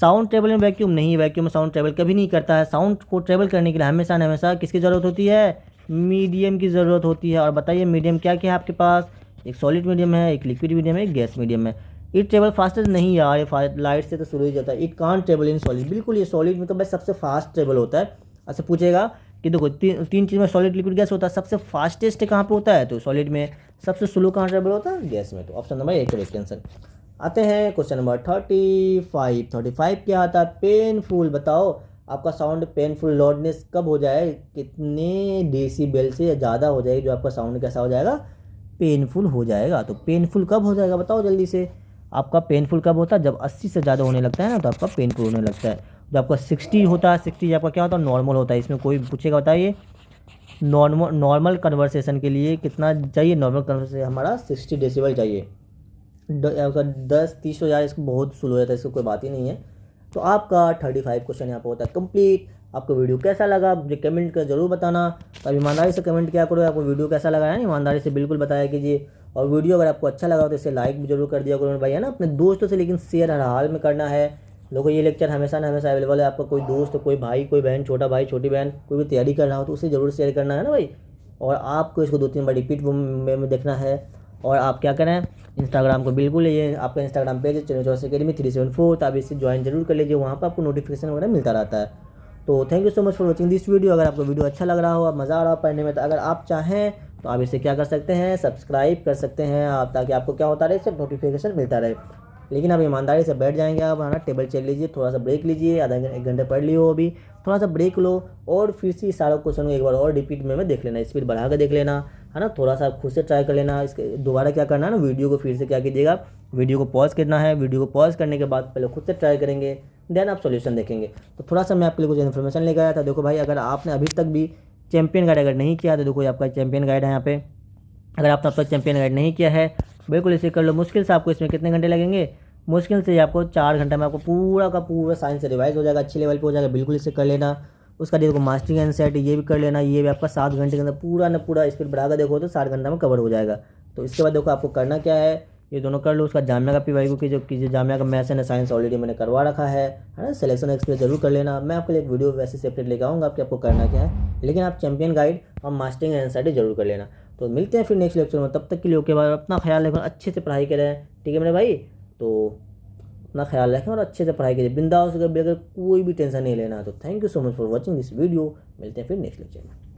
साउंड ट्रेवल में वैक्यूम नहीं, वैक्यूम में साउंड ट्रेवल कभी नहीं करता है। साउंड को ट्रेवल करने के लिए हमेशा किसकी ज़रूरत होती है, मीडियम की ज़रूरत होती है। और बताइए मीडियम क्या क्या है आपके पास, एक सॉलिड मीडियम है, एक लिक्विड मीडियम है, एक गैस मीडियम है। इट ट्रेवल फास्टर नहीं यार, ये लाइट से तो शुरू ही जाता है। It can't travel in solid, बिल्कुल ये सॉलिड में तो बस सबसे फास्ट ट्रेवल होता है। अच्छा पूछेगा कि देखो तीन चीज़ में सॉलिड लिक्विड गैस होता है, सबसे फास्टेस्ट कहाँ पे होता है, तो सॉलिड में। सबसे स्लो कहाँ ट्रेवल होता है, गैस में। तो ऑप्शन नंबर एक करेक्ट आंसर। आते हैं क्वेश्चन नंबर 35 क्या आता है, पेनफुल। बताओ आपका साउंड पेनफुल लॉर्डनेस कब हो जाए, कितने डेसिबल से ज़्यादा हो जाएगी जो आपका साउंड कैसा हो जाएगा, पेनफुल हो जाएगा। तो पेनफुल कब हो जाएगा बताओ जल्दी से। आपका पेनफुल कब होता है, जब 80 से ज़्यादा होने लगता है ना, तो आपका पेनफुल होने लगता है। जब आपका 60 होता है, 60 आपका क्या होता है, नॉर्मल होता है। इसमें कोई पूछेगा बताइए, नॉर्मल कन्वर्सेशन के लिए कितना चाहिए, नॉर्मल कन्वर्सेशन हमारा 60 डेसिबल चाहिए। 10-30 हो जाए इसको बहुत स्लो रहता है, इसको कोई बात ही नहीं है। तो आपका 35 क्वेश्चन यहाँ पर होता है कंप्लीट। आपको वीडियो कैसा लगा मुझे कमेंट कर जरूर बताना। तो अब ईमानदारी से कमेंट किया करो, आपको वीडियो कैसा लगा है ना, ईमानदारी से बिल्कुल बताया कीजिए। और वीडियो अगर आपको अच्छा लगा तो इसे लाइक भी जरूर कर दिया करो भाई, है ना, अपने दोस्तों से, लेकिन शेयर हर हाल में करना है। लोगों ये लेक्चर हमेशा अवेलेबल है, आपका कोई दोस्त, कोई भाई, कोई बहन, छोटा भाई, छोटी बहन, कोई भी तैयारी कर रहा हो तो उसे ज़रूर शेयर करना है ना भाई। और आपको इसको 2-3 बार रिपीट में देखना है। और आप क्या करें, इंस्टाग्राम को बिल्कुल, ये आपका इंस्टाग्राम पेज है चैनल चौरस अकेडमी 374, तो आप इसे ज्वाइन जरूर कर लीजिए, वहाँ पर आपको नोटिफिकेशन वगैरह मिलता रहता है। तो thank you so much for watching this video. अगर आपको वीडियो अच्छा लग रहा हो, मज़ा आ रहा हो पढ़ने में, तो अगर आप चाहें तो आप इसे क्या कर सकते हैं, सब्सक्राइब कर सकते हैं आप, ताकि आपको क्या होता रहे, इससे नोटिफिकेशन मिलता रहे। लेकिन आप ईमानदारी से बैठ जाएंगे, आप है ना, टेबल चेयर लीजिए, थोड़ा सा ब्रेक लीजिए, आधा 1 घंटे पढ़ लियो अभी, थोड़ा सा ब्रेक लो और फिर से सारा क्वेश्चन एक बार और रिपीट में देख लेना, स्पीड बढ़ा कर देख लेना, है ना। थोड़ा सा खुद से ट्राई कर लेना। इसके दोबारा क्या करना है ना, वीडियो को फिर से क्या कीजिएगा, वीडियो को पॉज करना है। वीडियो को पॉज करने के बाद पहले खुद से ट्राई करेंगे, देन आप सॉल्यूशन देखेंगे। तो थोड़ा सा मैं आपके लिए कुछ इन्फॉर्मेशन लेकर आया था। देखो भाई, अगर आपने अभी तक भी चैंपियन गाइड अगर नहीं किया तो देखो आपका चैंपियन गाइड है यहाँ पे। अगर आपने अब तक चैंपियन गाइड नहीं किया है, बिल्कुल इसे कर लो। मुश्किल से आपको इसमें कितने घंटे लगेंगे, मुश्किल से आपको 4 घंटे में आपको पूरा का पूरा साइंस से रिवाइज हो जाएगा, अच्छे लेवल पे हो जाएगा। बिल्कुल इसे कर लेना। उसका देखो मास्टरिंग एंड सेट ये भी कर लेना, ये भी आपका 7 घंटे के अंदर पूरा ना पूरा स्पीड बढ़ाकर देखो तो 7 घंटे में कवर हो जाएगा। तो इसके बाद देखो आपको करना क्या है, ये दोनों कर लो। उसका जामिया का पीवाईक्यू की जो कीजिए, जामिया का मैथ्स एंड साइंस ऑलरेडी मैंने करवा रखा है ना। सिलेक्शन एक्सप्रेस जरूर कर लेना। मैं आपके लिए एक वीडियो वैसे सेपरेट लेकर आऊँगा कि आपको करना क्या है, लेकिन आप चैंपियन गाइड और मास्टरिंग एंड सेट जरूर कर लेना। तो मिलते हैं फिर नेक्स्ट लेक्चर में, तब तक के लिए ओके भाई, अपना ख्याल रखना, अच्छे से पढ़ाई करें, ठीक है मेरे भाई। तो अपना ख्याल रखें और अच्छे से पढ़ाई कीजिए, बिंदास हो, अगर कोई भी टेंशन नहीं लेना है तो। Thank you so much for watching this video. मिलते हैं फिर नेक्स्ट लेक्चर में।